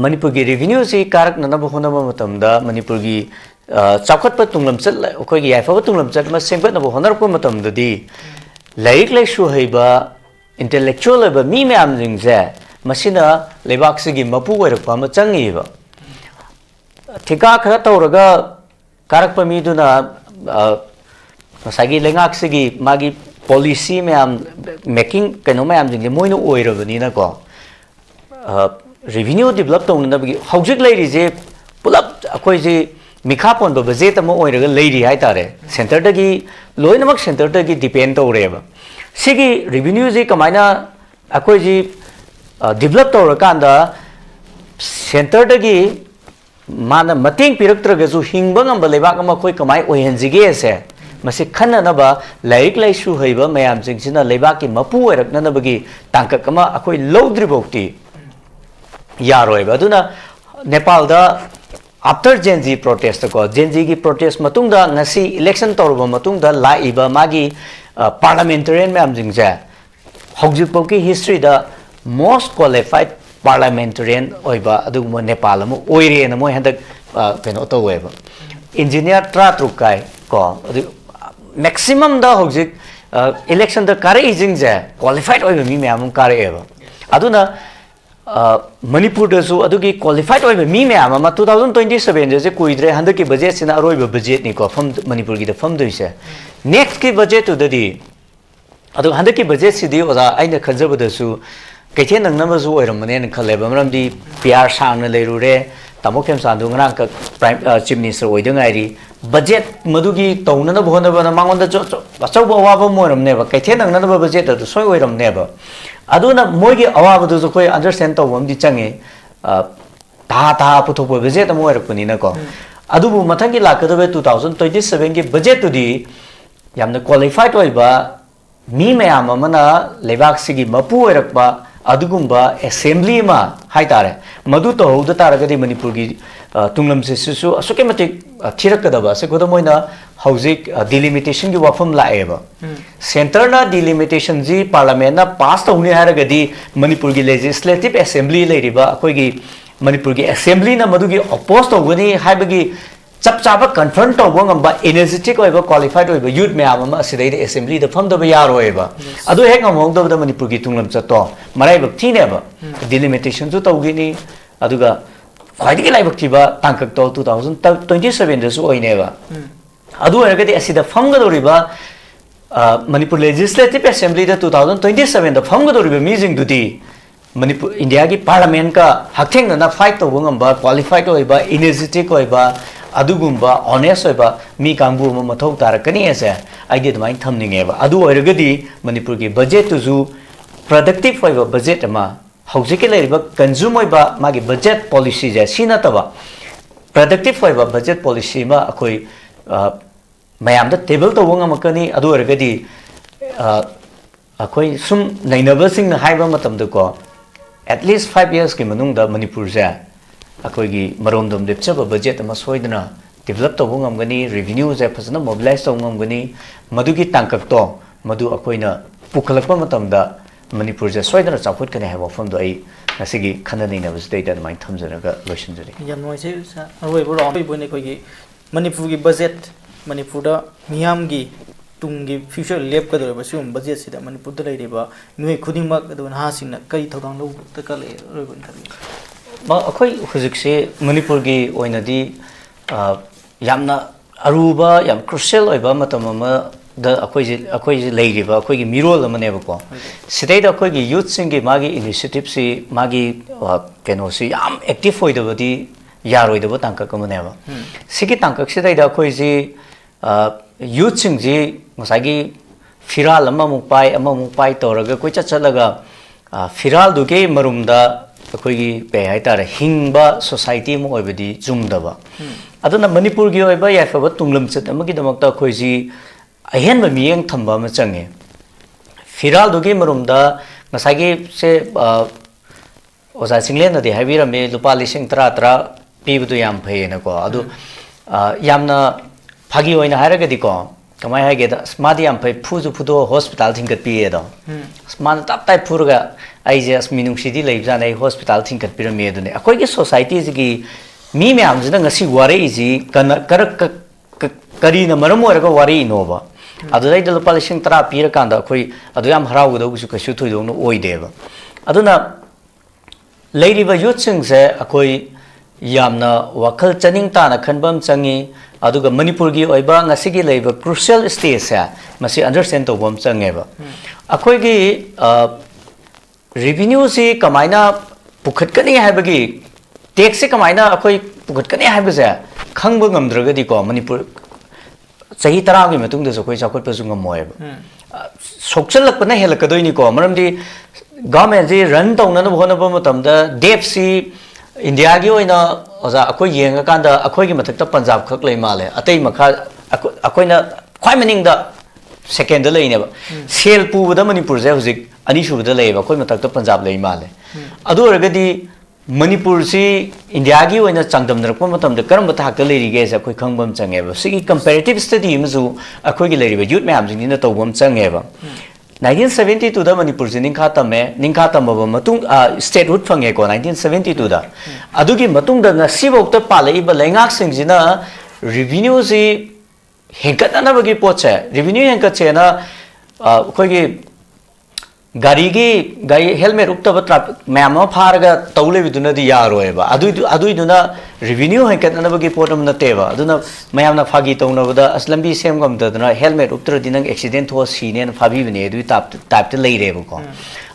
मणिपुर की रेवेन्यू सि कारक ननब होनबा मतमदा मणिपुर की चौखटपा तुंगलम चल अखोइगी याइफबा तुंगलम चल मा सेंगबनब होनरको मतमददी लाइक लाइसु हैबा इंटेलेक्चुअल हैबा मी म्याम जिंगजे मसिना लेबाक सिगी मपु ओइरकपा म चंगीबा ꯊꯤꯀꯥ ꯈꯔ ꯇꯧꯔꯒ ꯀꯥꯔꯛꯄ ꯃꯤꯗꯨꯅ ꯉꯁꯥꯏꯒꯤ ꯂꯩꯉꯥꯛꯁꯤꯒꯤ ꯃꯥꯒꯤ ꯄꯣꯂꯤꯁꯤ ꯃꯌꯥꯝ ꯃꯦꯀꯤꯡ ꯀꯩꯅꯣ ꯃꯌꯥꯝꯁꯤꯡꯁꯦ ꯃꯣꯏꯅ ꯑꯣꯏꯔꯕꯅꯤꯅꯀꯣ ꯔꯦꯚꯤꯅ꯭ꯌꯨ ꯗꯤꯕꯦꯂꯞ ꯇꯧꯅꯅꯕꯒꯤ ꯍꯧꯖꯤꯛ ꯂꯩꯔꯤꯁꯦ ꯄꯨꯂꯞ ꯑꯩꯈꯣꯏꯁꯤ ꯃꯤꯈꯥ ꯄꯣꯟꯕ ꯕꯖꯦꯠ ꯑꯃ ꯑꯣꯏꯔꯒ ꯂꯩꯔꯤ ꯍꯥꯏꯇꯥꯔꯦ ꯁꯦꯟꯇꯔꯗꯒꯤ ꯂꯣꯏꯅꯃꯛ ꯁꯦꯟꯇꯔꯗꯒꯤ ꯗꯤꯄꯦꯟ ꯇꯧꯔꯦꯕ ꯁꯤꯒꯤ ꯔꯦꯚꯤꯅ꯭ꯌꯨꯁꯤ ꯀꯃꯥꯏꯅ ꯑꯩꯈꯣꯏꯁꯤ ꯗꯤꯕꯦꯂꯞ ꯇꯧꯔꯀꯥꯟꯗ ꯁꯦꯟꯇꯔꯗꯒꯤ ꯃꯥꯅ ꯃꯇꯦꯡ ꯄꯤꯔꯛꯇ꯭ꯔꯒꯁꯨ ꯍꯤꯡꯕ ꯉꯝꯕ ꯂꯩꯕꯥꯛ ꯑꯃ ꯑꯩꯈꯣꯏ ꯀꯃꯥꯏꯅ ꯑꯣꯏꯍꯟꯁꯤꯒꯦꯁꯦ ꯃꯁꯤ ꯈꯟꯅꯅꯕ ꯂꯥꯏꯔꯤꯛ ꯂꯥꯏꯁꯨ ꯍꯩꯕ ꯃꯌꯥꯝꯁꯤꯡꯁꯤꯅ ꯂꯩꯕꯥꯛꯀꯤ ꯃꯄꯨ ꯑꯣꯏꯔꯛꯅꯅꯕꯒꯤ ꯇꯥꯡꯀꯛ ꯑꯃ ꯑꯩꯈꯣꯏ ꯂꯧꯗ꯭ꯔꯤꯐꯥꯎꯇꯤ ꯌꯥꯔꯣꯏꯕ ꯑꯗꯨꯅ ꯅꯦꯄꯥꯜꯗ ꯑꯥꯐꯇꯔ ꯖꯦꯟꯖꯤ ꯄ꯭ꯔꯣꯇꯦꯁꯇꯀꯣ ꯖꯦꯟꯖꯤꯒꯤ ꯄ꯭ꯔꯣꯇꯦꯁ ꯃꯇꯨꯡꯗ ꯉꯁꯤ ꯏꯂꯦꯛꯁꯟ ꯇꯧꯔꯕ ꯃꯇꯨꯡꯗ ꯂꯥꯛꯏꯕ ꯃꯥꯒꯤ ꯄꯥꯔꯂꯥꯃꯦꯟꯇꯔꯤꯌꯟ ꯃꯌꯥꯝꯁꯤꯡꯁꯦ ꯍꯧꯖꯤꯛꯐꯥꯎꯒꯤ ꯍꯤꯁꯇ꯭ꯔꯤꯗ ꯃꯣꯁ ꯀ꯭ꯋꯥꯂꯤꯐꯥꯏꯠ ꯄꯥꯔꯂꯥꯃꯦꯟꯇꯔꯤꯌꯟ ꯑꯣꯏꯕ ꯑꯗꯨꯒꯨꯝꯕ ꯅꯦꯄꯥꯜ ꯑꯃ ꯑꯣꯏꯔꯦꯅ ꯃꯣꯏ ꯍꯟꯗꯛ ꯀꯩꯅꯣ ꯇꯧꯋꯦꯕ ꯏꯟꯖꯤꯅꯤꯌꯥꯔ 33 ꯀꯥꯏ ꯀꯣ ꯑꯗꯨ ꯃꯦꯛꯁꯤꯃꯝꯗ ꯍꯧꯖꯤꯛ ꯏꯂꯦꯛꯁꯟꯗ ꯀꯥꯔꯛꯏꯁꯤꯡꯁꯦ ꯀ꯭ꯋꯥꯂꯤꯐꯥꯏꯠ ꯑꯣꯏꯕ ꯃꯤ ꯃꯌꯥꯝ ꯑꯃ ꯀꯥꯔꯛꯑꯦꯕ ꯑꯗꯨꯅ ꯃꯅꯤꯄꯨꯔꯗꯁꯨ ꯑꯗꯨꯒꯤ ꯀ꯭ꯋꯥꯂꯤꯐꯥꯏꯠ ꯑꯣꯏꯕ ꯃꯤ ꯃꯌꯥꯝ ꯑꯃ 2027ꯁꯦ ꯀꯨꯏꯗ꯭रे ꯍꯟꯗꯛꯀꯤ ꯕꯖꯦꯠꯁꯤꯅ ꯑꯔꯣꯏꯕ ꯕꯖꯦꯠꯅꯤꯀꯣ ꯃꯅꯤꯄꯨꯔꯒꯤꯗ ꯐꯝꯗꯣꯏꯁꯦ ꯅꯦꯛꯁꯀꯤ ꯕꯖꯦꯠꯇꯨꯗꯗꯤ ꯑꯗꯨ ꯍꯟꯗꯛꯀꯤ ꯕꯖꯦꯠꯁꯤꯗꯤ ꯑꯣꯖꯥ ꯑꯩꯅ ꯈꯟꯖꯕꯗꯁꯨ ꯀꯩꯊꯦꯜ ꯅꯪꯅꯕꯁꯨ ꯑꯣꯏꯔꯝꯕꯅꯦꯅ ꯈꯜꯂꯦꯕ ꯃꯔꯝꯗꯤ ꯄꯤꯌꯥꯔ ꯁꯥꯡꯅ ꯂꯩꯔꯨꯔꯦ ꯇꯥꯃꯣ ꯈꯦꯝꯆꯥꯟꯗꯨ ꯉꯔꯥꯡꯈꯛ ꯆꯤꯞ ꯃꯤꯅꯤꯁꯇꯔ ꯑꯣꯏꯗ ꯉꯥꯏꯔꯤ ꯕꯖꯦꯠ ꯃꯗꯨꯒꯤ ꯇꯧꯅꯅꯕ ꯍꯣꯠꯅꯕꯗ ꯃꯉꯣꯟꯗꯁꯨ ꯑꯆꯧꯕ ꯑꯋꯥꯕ ꯑꯃ ꯑꯣꯏꯔꯝꯅꯦꯕ ꯀꯩꯊꯦꯜ ꯅꯪꯅꯅꯕ ꯕꯖꯦꯠ ꯑꯗꯨ ꯁꯣꯏ ꯑꯣꯏꯔꯝꯅꯦꯕ ꯑꯗꯨꯅ ꯃꯣꯏꯒꯤ ꯑꯋꯥꯕꯗꯨꯁꯨ ꯑꯩꯈꯣꯏ ꯑꯟꯗꯔꯁꯇꯦꯟ ꯇꯧꯕ ꯑꯃꯗꯤ ꯆꯪꯉꯦ ꯊꯥ ꯄꯨꯊꯣꯛꯄ ꯕꯖꯦꯠ ꯑꯃ ꯑꯣꯏꯔꯛꯄꯅꯤꯅꯀꯣ ꯑꯗꯨꯕꯨ ꯃꯊꯪꯒꯤ ꯂꯥꯛꯀꯗꯕ 2027ꯒꯤ ꯕꯖꯦꯠꯇꯨꯗꯤ ꯌꯥꯝꯅ ꯀ꯭ꯋꯥꯂꯤꯐꯥꯏꯠ ꯑꯣꯏꯕ ꯃꯤ ꯃꯌꯥꯝ ꯑꯃꯅ ꯂꯩꯕꯥꯛꯁꯤꯒꯤ ꯃꯄꯨ ꯑꯣꯏꯔꯛꯄ ꯑꯗꯨꯒꯨꯝꯕ ꯑꯦꯁꯦꯝꯕ꯭ꯂꯤ ꯑꯃ ꯍꯥꯏꯇꯥꯔꯦ ꯃꯗꯨ ꯇꯧꯍꯧꯗ ꯇꯥꯔꯒꯗꯤ ꯃꯅꯤꯄꯨꯔꯒꯤ ꯇꯨꯡꯂꯝꯁꯤꯁꯨ ꯑꯁꯨꯛꯀꯤ ꯃꯇꯤꯛ ꯊꯤꯔꯛꯀꯗꯕ ꯑꯁꯤꯈꯨꯗꯝ ꯑꯣꯏꯅ ꯍꯧꯖꯤꯛ ꯗꯤꯂꯤꯃꯤꯇꯦꯁꯟꯒꯤ ꯋꯥꯐꯝ ꯂꯥꯛꯑꯦꯕ ꯁꯦꯟꯇꯔꯅ ꯗꯤꯂꯤꯃꯤꯇꯦꯁꯟꯁꯤ ꯄꯥꯔꯂꯥꯃꯦꯟꯅ ꯄꯥꯁ ꯇꯧꯅꯤ ꯍꯥꯏꯔꯒꯗꯤ ꯃꯅꯤꯄꯨꯔꯒꯤ ꯂꯦꯖꯤꯁꯂꯦꯇꯤꯚ ꯑꯦꯁꯦꯝꯕ꯭ꯂꯤ ꯂꯩꯔꯤꯕ ꯑꯩꯈꯣꯏꯒꯤ ꯃꯅꯤꯄꯨꯔꯒꯤ ꯑꯦꯁꯦꯝꯕ꯭ꯂꯤꯅ ꯃꯗꯨꯒꯤ ꯑꯣꯄꯣꯁ ꯇꯧꯒꯅꯤ ꯍꯥꯏꯕꯒꯤ ꯆꯞ ꯆꯥꯕ ꯀꯟꯐꯔꯝ ꯇꯧꯕ ꯉꯝꯕ ꯏꯅꯔꯖꯦꯇꯤꯛ ꯑꯣꯏꯕ ꯀ꯭ꯋꯥꯂꯤꯐꯥꯏꯠ ꯑꯣꯏꯕ ꯌꯨꯠ ꯃꯌꯥꯝ ꯑꯃ ꯑꯁꯤꯗꯩꯗ ꯑꯦꯁꯦꯝꯕ꯭ꯂꯤꯗ ꯐꯝꯗꯕ ꯌꯥꯔꯣꯏꯕ ꯑꯗꯨ ꯍꯦꯛ ꯉꯝꯍꯧꯗꯕꯗ ꯃꯅꯤꯄꯨꯔꯒꯤ ꯇꯨꯡꯂꯝꯆꯠꯇꯣ ꯃꯔꯥꯏꯕꯛ ꯊꯤꯅꯦꯕ ꯗꯤꯂꯤꯃꯤꯇꯦꯁꯟꯁꯨ ꯇꯧꯈꯤꯅꯤ ꯑꯗꯨꯒ ꯈ꯭ꯋꯥꯏꯗꯒꯤ ꯂꯥꯏꯕꯛ ꯊꯤꯕ ꯇꯥꯡꯀꯛꯇꯣ 2027ꯗꯁꯨ ꯑꯣꯏꯅꯦꯕ ꯑꯗꯨ ꯑꯣꯏꯔꯒꯗꯤ ꯑꯁꯤꯗ ꯐꯝꯒꯗꯧꯔꯤꯕ ꯃꯅꯤꯄꯨꯔ ꯂꯦꯖꯤꯁꯂꯦꯇꯤꯚ ꯑꯦꯁꯦꯝꯕ꯭ꯂꯤꯗ 2027ꯗ ꯐꯝꯒꯗꯧꯔꯤꯕ ꯃꯤꯁꯤꯡꯗꯨꯗꯤ ꯃꯅꯤꯄꯨꯔ ꯏꯟꯗꯤꯌꯥꯒꯤ ꯄꯥꯔꯂꯥꯃꯦꯟꯀ ꯍꯛꯊꯦꯡꯅꯅ ꯐꯥꯏꯠ ꯇꯧꯕ ꯉꯝꯕ ꯀ꯭ꯋꯥꯂꯤꯐꯥꯏꯠ ꯑꯣꯏꯕ ꯏꯅꯔꯖꯦꯇꯤꯛ ꯑꯣꯏꯕ ꯑꯗꯨꯒꯨꯝꯕ ꯑꯣꯅꯦꯁ ꯑꯣꯏꯕ ꯃꯤ ꯀꯥꯡꯕꯨ ꯑꯃ ꯃꯊꯧ ꯇꯥꯔꯛꯀꯅꯤ ꯑꯁꯦ ꯑꯩꯗꯤ ꯑꯗꯨꯃꯥꯏꯅ ꯊꯝꯅꯤꯡꯉꯦꯕ ꯑꯗꯨ ꯑꯣꯏꯔꯒꯗꯤ ꯃꯅꯤꯄꯨꯔꯒꯤ ꯕꯖꯦꯠꯇꯨꯁꯨ ꯄ꯭ꯔꯗꯛꯇꯤꯚ ꯑꯣꯏꯕ ꯕꯖꯦꯠ ꯑꯃ ꯍꯧꯖꯤꯛꯀꯤ ꯂꯩꯔꯤꯕ ꯀꯟꯖꯨꯝ ꯑꯣꯏꯕ ꯃꯥꯒꯤ ꯕꯖꯦꯠ ꯄꯣꯂꯤꯁꯤꯁꯦ ꯁꯤ ꯅꯠꯇꯕ ꯄ꯭ꯔꯗꯛꯇꯤꯚ ꯑꯣꯏꯕ ꯕꯖꯦꯠ ꯄꯣꯂꯤꯁꯤ ꯑꯃ ꯑꯩꯈꯣꯏ ꯃꯌꯥꯝꯗ ꯇꯦꯕꯜ ꯇꯧꯕ ꯉꯝꯃꯛꯀꯅꯤ ꯑꯗꯨ ꯑꯣꯏꯔꯒꯗꯤ ꯑꯩꯈꯣꯏ ꯁꯨꯝ ꯅꯩꯅꯕꯁꯤꯡꯅ ꯍꯥꯏꯕ ꯃꯇꯝꯗꯀꯣ ꯑꯦꯠꯂꯤꯁ 5 yearsꯀꯤ ꯃꯅꯨꯡꯗ ꯃꯅꯤꯄꯨꯔꯁꯦ ꯑꯩꯈꯣꯏꯒꯤ ꯃꯔꯣꯝꯗꯣꯝ ꯂꯦꯞꯆꯕ ꯕꯖꯦꯠ ꯑꯃ ꯁꯣꯏꯗꯅ ꯗꯤꯕꯦꯂꯞ ꯇꯧꯕ ꯉꯝꯒꯅꯤ ꯔꯦꯚꯤꯅ꯭ꯌꯨꯁꯦ ꯐꯖꯅ ꯃꯣꯕꯤꯂꯥꯏꯖ ꯇꯧꯕ ꯉꯝꯒꯅꯤ ꯃꯗꯨꯒꯤ ꯇꯥꯡꯀꯛꯇꯣ ꯃꯗꯨ ꯑꯩꯈꯣꯏꯅ ꯄꯨꯈꯠꯂꯛꯄ ꯃꯇꯝꯗ ꯃꯅꯤꯄꯨꯔꯁꯦ ꯁꯣꯏꯗꯅ ꯆꯥꯎꯈꯠꯀꯅꯤ ꯍꯥꯏꯕ ꯋꯥꯐꯝꯗꯣ ꯑꯩ ꯉꯁꯤꯒꯤ ꯈꯟꯅ ꯅꯩꯅꯕꯁꯤꯗꯩꯗ ꯑꯗꯨꯃꯥꯏꯅ ꯊꯝꯖꯔꯒ ꯂꯣꯏꯁꯤꯟꯖꯔꯤ ꯌꯥꯝ ꯅꯨꯡꯉꯥꯏꯖꯩ ꯑꯔꯣꯏꯕ ꯔꯥꯎꯟ ꯑꯣꯏꯕꯅꯤ ꯑꯩꯈꯣꯏꯒꯤ ꯃꯅꯤꯄꯨꯔꯒꯤ ꯕꯖꯦꯠ ꯃꯅꯤꯄꯨꯔꯗ ꯃꯤꯌꯥꯝꯒꯤ ꯇꯨꯡꯒꯤ ꯐ꯭ꯌꯨꯆꯔ ꯂꯦꯞꯀꯗꯧꯔꯤꯕ ꯁꯤꯒꯨꯝꯕ ꯕꯖꯦꯠꯁꯤꯗ ꯃꯅꯤꯄꯨꯔꯗ ꯂꯩꯔꯤꯕ ꯃꯤꯑꯣꯏ ꯈꯨꯗꯤꯡꯃꯛ ꯑꯗꯨꯒ ꯅꯍꯥꯁꯤꯡꯅ ꯀꯔꯤ ꯊꯧꯗꯥꯡ ꯂꯧꯕ ꯗꯔꯀꯥꯔ ꯂꯩ ꯑꯔꯣꯏꯕ ꯈꯜꯂꯤ ꯑꯩꯈꯣꯏ ꯍꯧꯖꯤꯛꯁꯦ ꯃꯅꯤꯄꯨꯔꯒꯤ ꯑꯣꯏꯅꯗꯤ ꯌꯥꯝꯅ ꯑꯔꯨꯕ ꯌꯥꯝ ꯀ꯭ꯔꯨꯁꯤꯌꯦꯜ ꯑꯣꯏꯕ ꯃꯇꯝ ꯑꯃꯗ ꯑꯩꯈꯣꯏꯁꯦ ꯂꯩꯔꯤꯕ ꯑꯩꯈꯣꯏꯒꯤ ꯃꯤꯔꯣꯜ ꯑꯃꯅꯦꯕꯀꯣ ꯁꯤꯗꯩꯗ ꯑꯩꯈꯣꯏꯒꯤ ꯌꯨꯠꯁꯤꯡꯒꯤ ꯃꯥꯒꯤ ꯏꯅꯤꯁꯤꯌꯦꯇꯤꯞꯁꯤ ꯃꯥꯒꯤ ꯀꯩꯅꯣꯁꯤ ꯌꯥꯝ ꯑꯦꯛꯇꯤꯚ ꯑꯣꯏꯗꯕꯗꯤ ꯌꯥꯔꯣꯏꯗꯕ ꯇꯥꯡꯀꯛ ꯑꯃꯅꯦꯕ ꯁꯤꯒꯤ ꯇꯥꯡꯀꯛꯁꯤꯗꯩꯗ ꯑꯩꯈꯣꯏꯁꯤ ꯌꯨꯠꯁꯤꯡꯁꯤ ꯉꯁꯥꯏꯒꯤ ꯐꯤꯔꯥꯜ ꯑꯃꯃꯨꯛ ꯄꯥꯏ ꯇꯧꯔꯒ ꯀꯣꯏꯆꯠ ꯆꯠꯂꯒ ꯐꯤꯔꯥꯜꯗꯨꯒꯤ ꯃꯔꯨꯝꯗ ꯑꯩꯈꯣꯏꯒꯤ ꯀꯩ ꯍꯥꯏꯇꯥꯔꯦ ꯍꯤꯡꯕ ꯁꯣꯁꯥꯏꯇꯤ ꯑꯃ ꯑꯣꯏꯕꯗꯤ ꯆꯨꯝꯗꯕ ꯑꯗꯨꯅ ꯃꯅꯤꯄꯨꯔꯒꯤ ꯑꯣꯏꯕ ꯌꯥꯏꯐꯕ ꯇꯨꯡꯂꯝꯆꯠ ꯑꯃꯒꯤꯗꯃꯛꯇ ꯑꯩꯈꯣꯏꯁꯤ ꯑꯍꯦꯟꯕ ꯃꯤꯠꯌꯦꯡ ꯊꯝꯕ ꯑꯃ ꯆꯪꯉꯦ ꯐꯤꯔꯥꯜꯗꯨꯒꯤ ꯃꯔꯨꯝꯗ ꯉꯁꯥꯏꯒꯤ ꯑꯣꯖꯥ ꯆꯤꯡꯂꯦꯟꯅꯗꯤ ꯍꯥꯏꯕꯤꯔꯝꯃꯤ ꯂꯨꯄꯥ 10,000 ꯄꯤꯕꯗꯨ ꯌꯥꯝ ꯐꯩꯌꯦꯅꯀꯣ ꯑꯗꯨ ꯌꯥꯝꯅ ꯐꯥꯒꯤ ꯑꯣꯏꯅ ꯍꯥꯏꯔꯒꯗꯤꯀꯣ ꯀꯃꯥꯏ ꯍꯥꯏꯒꯦꯗ ꯃꯥꯗꯤ ꯌꯥꯝ ꯐꯩ ꯐꯨꯁꯨ ꯐꯨꯗꯣꯛꯑ ꯍꯣꯁꯄꯤꯇꯥꯜ ꯊꯤꯡꯒꯠꯄꯤꯌꯦꯗꯣ ꯃꯥꯅ ꯇꯞ ꯇꯥꯏ ꯐꯨꯔꯒ ꯑꯩꯁꯦ ꯃꯤꯅꯨꯡꯁꯤꯗꯤ ꯂꯩꯕꯖꯥꯠꯅꯦ ꯑꯩ ꯍꯣꯁꯄꯤꯇꯥꯜ ꯊꯤꯡꯒꯠꯄꯤꯔꯝꯃꯤ ꯑꯗꯨꯅꯦ ꯑꯩꯈꯣꯏꯒꯤ ꯁꯣꯁꯥꯏꯇꯤꯁꯤꯒꯤ ꯃꯤ ꯃꯌꯥꯝꯁꯤꯅ ꯉꯁꯤ ꯋꯥꯔꯛꯏꯁꯤ ꯀꯔꯤꯅ ꯃꯔꯝ ꯑꯣꯏꯔꯒ ꯋꯥꯔꯛꯏꯅꯣꯕ ꯑꯗꯨꯗꯩꯗ ꯂꯨꯄꯥ 10,000 ꯄꯤꯔꯀꯥꯟꯗ ꯑꯩꯈꯣꯏ ꯑꯗꯨ ꯌꯥꯝ ꯍꯔꯥꯎꯒꯗꯧꯕꯁꯨ ꯀꯩꯁꯨ ꯊꯣꯏꯗꯣꯛꯅ ꯑꯣꯏꯗꯦꯕ ꯑꯗꯨꯅ ꯂꯩꯔꯤꯕ ꯌꯨꯠꯁꯤꯡꯁꯦ ꯑꯩꯈꯣꯏ yamna wakal chaning ta na khanbam changi aduga manipur gi oiba ngasigi leiba crucial stage sa masi understand to bom changeba akhoi gi revenue si kamaina pukhat kani haibagi tax se kamaina akhoi pukhat kani haibaja khangba ngamdraga di ko manipur sahi tara gi matung de sokoi chakot pa sungam moeba sokchal lakpana helakadoi ni ko maramdi government ji run tawna no hona ba matam da dep si India gi oina oza akoi yenga kanda akoi gi mathak ta Punjab khak lei male atei makha akoi na khwai maning da second da lei ne ba sel pu da manipur je hujik ani shu da lei ba akoi mathak ta Punjab lei male adu oragadi manipur si India gi oina changdam narakpa matam da karam thak da lei ri ge sa akoi khangbam change ba sigi comparative study mazu akoi gi lei ri ba youth mayam jing ni na tawbam change ba 1972 da manipur ji ningkha tamaba matung statehood phange ko 1972 da adugi matung da ngasi bokta palai ba lengak sing jina revenue ji hengkat na bagi poche revenue hengkat che na khoi gi gari helmet ukta ba mama pharga tawle biduna di yaroi ba adu duna revenue hengkat na bagi potom na teba aduna mayam na phagi tawna ba aslambi sem gam da na helmet uktra dinang accident ho sine na phabi bine du type te lei re ba ko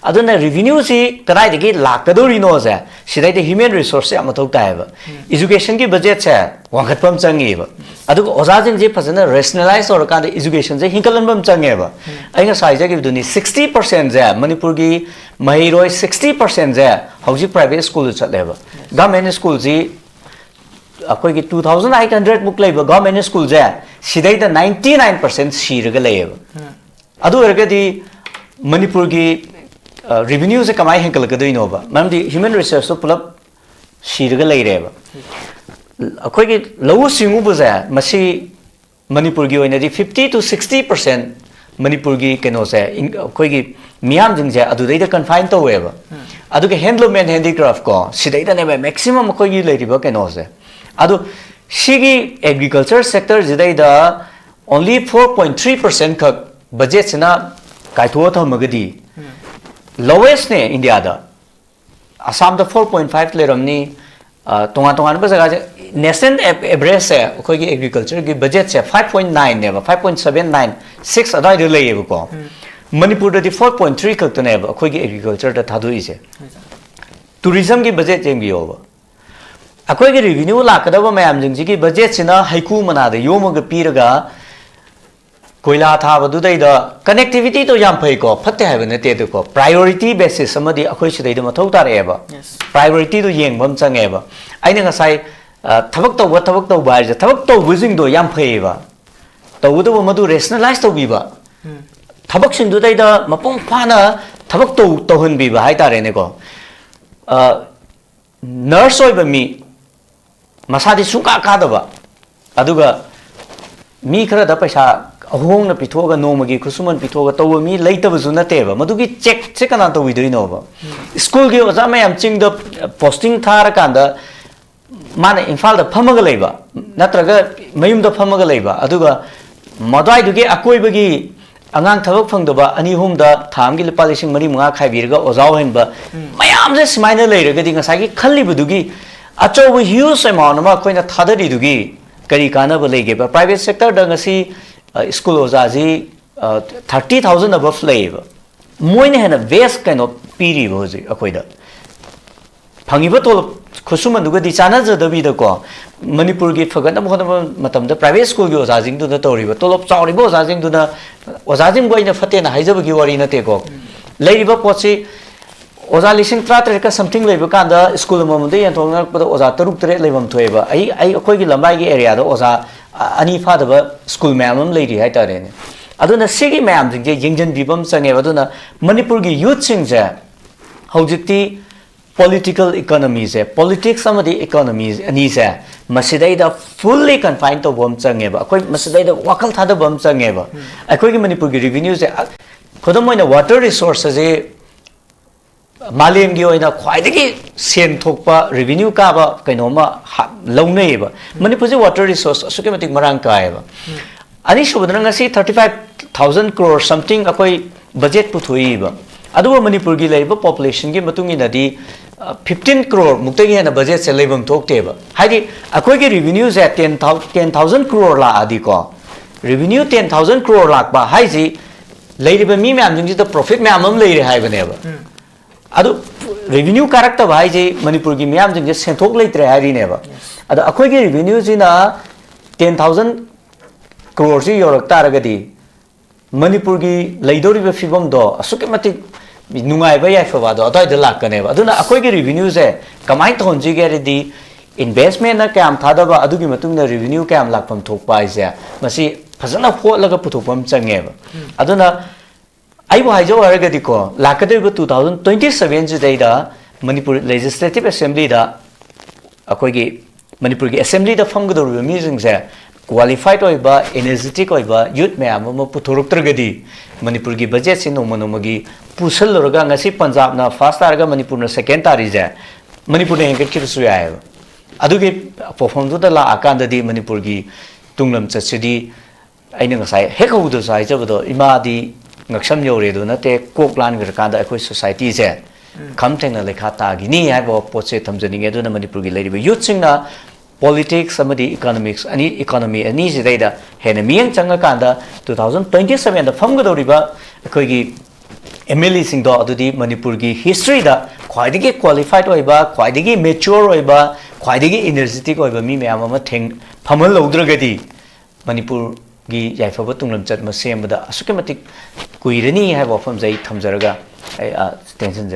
aduna revenue si karai de gi lakadori no ja sidai de human resource am thok ta ba education ki budget cha wangkhat pam changi ba adu oza jing ji phasana rationalize or ka education je hinkalan bam changi ba ainga sai ja gi duni 60% ja manipur gi mahiroi 60% ja hauji private school chatle ba government school ji akoi gi 2800 muk lei ba government school ja sidai da 99% siraga lei ba adu ergadi manipur gi revenue se kamai henkal ka doino ba mamdi human resource pulap siraga lei re ba akoi gi lawu singu bu ja masi manipur gi oina di 50 to 60% manipur gi keno se akoi gi miam jing ja adu dei da confine to we ba adu ge handloom and handicraft ko sidai da ne ba maximum akoi gi lei ri ba keno se adu sigi agriculture sector jidai da only 4.3% ka budget na kaitho thamagadi lowest ne India da Assam da 4.5 leramni tonga ba jaga national average se khoi gi agriculture gi budget se 5.9 ne ba 5.796 adai de lei ko manipur da di 4.3 khak ta ne ba khoi gi agriculture da thadui se tourism gi budget jeng gi over akoi gi revenue lakadaba mayam jing gi budget sina haiku mana da yomaga piraga koila thaba du dai da connectivity to yam phai ko phatte ha bane te ko priority basis samadi akhoi sidai da mathau tar eba priority do yeng bam chang eba aina nga sai thabak to ba ja thabak to bujing do yam phai ba to du madu rationalize to bi ba thabak sin du dai da mapung phana thabak to hun bi ba hai tare ne ko nurse oi ba mi masadi suka ka da ba aduga mi khara da paisa ahong na pithoga nomagi khusuman pithoga taw mi leitaba zu nate ba madugi check kana to widoi no ba school gi oza mayam ching da posting thara kanda mana imphal da phamaga leiba natraga mayum da phamaga leiba aduga madai dugi akoi bagi angang thabak phangdaba ani hum da tham gi lepa lising mari munga khaibirga ozaw hen ba mayam je smaina leiraga di ngasai gi khalli budugi acho bu huge amount ma koina thadari dugi kari kana ba lege ba private sector da ngasi school ozaji 30,000 above leba moine hena vest kind of piri boji akoida phangiba tol khusuman duga di chana jadabi da ko manipur gi phagana bhona matam da private school gi ozajing du da toriba tolop chauriba ozajing du na ozajing goina fatena haijaba gi wari na te ko leiba pochi oza lising tratre ka something leiba kanda school mamde yan thongna pada oza taruk tre leibam thoeba ai akoi gi lambai gi area da oza ani fadaba school mamam leiri hai tare ne aduna sigi mam jing je jingjan bibam change aduna manipur gi youth sing je haujikti political economy je politics amadi economy ani je masidai da fully confined to bom change ba akoi masidai da wakal thada bom change ba akoi gi manipur gi revenue je khodomoina water resources je malem gi oina khwaidagi sen thokpa revenue ka ba kainoma launei ba manipur je water resource asuke matik marang kai ba ani shubadra ngasi 35,000 crore something akoi budget pu thui ba adu manipur gi leiba population gi matung ina di 15 crore mukta gi na budget se lebam thok te ba haidi akoi gi revenue se 10,000 crore la adi ko revenue 10,000 crore lak ba haiji leiriba mi myam jing ji the profit myam am leire hai bane ba adu revenue character ba haiji manipur gi myam jing ji senthok leitre hari ne ba adu akoi gi revenue ji na 10,000 crore ji yorak taragadi manipur gi leidori ba fibam do asuke mati nungai ba yai fa do atoi de lak kane ba aduna akoi gi revenue se kamai thon ji ge di investment na kam thada ba adu gi matung na revenue kam lak pam thok pa ise masi phajana phot laga puthok pam change ba aduna ai bo haijo araga di ko lakadoi ba 2027 ji dai da manipur legislative assembly da akoi gi manipur gi assembly da famgdo mi jing se qualified oiba energetic oiba youth mayam ma puthoruk tragadi manipur gi budget sin nomo gi pusal roga ngasi punjab na first taraga manipur na second tari ja manipur ne ngek ki su ya adu gi perform du da la akanda di manipur gi tunglam chachidi aina ngasai hekau du sai jabdo ima di ngaksam yore do na te koklan gar kanda akoi society je kham thengna lekha ta gi ni ha bo poche thamjani nge do na manipur gi leiri youth sing na politics amadi economics ani economy ani sidaida hena miang changa kanda 2027 da famgadoriba akoi gi MLA sing do adudi manipur gi history da khwaidigi qualified oiba khwaidigi mature oiba khwaidigi energetic oiba mi myam ama theng phamal logdragadi manipur gi yaifaba tunglam chat ma sembada asuke matik kuirani ha wafam jai thamjaraga ai tension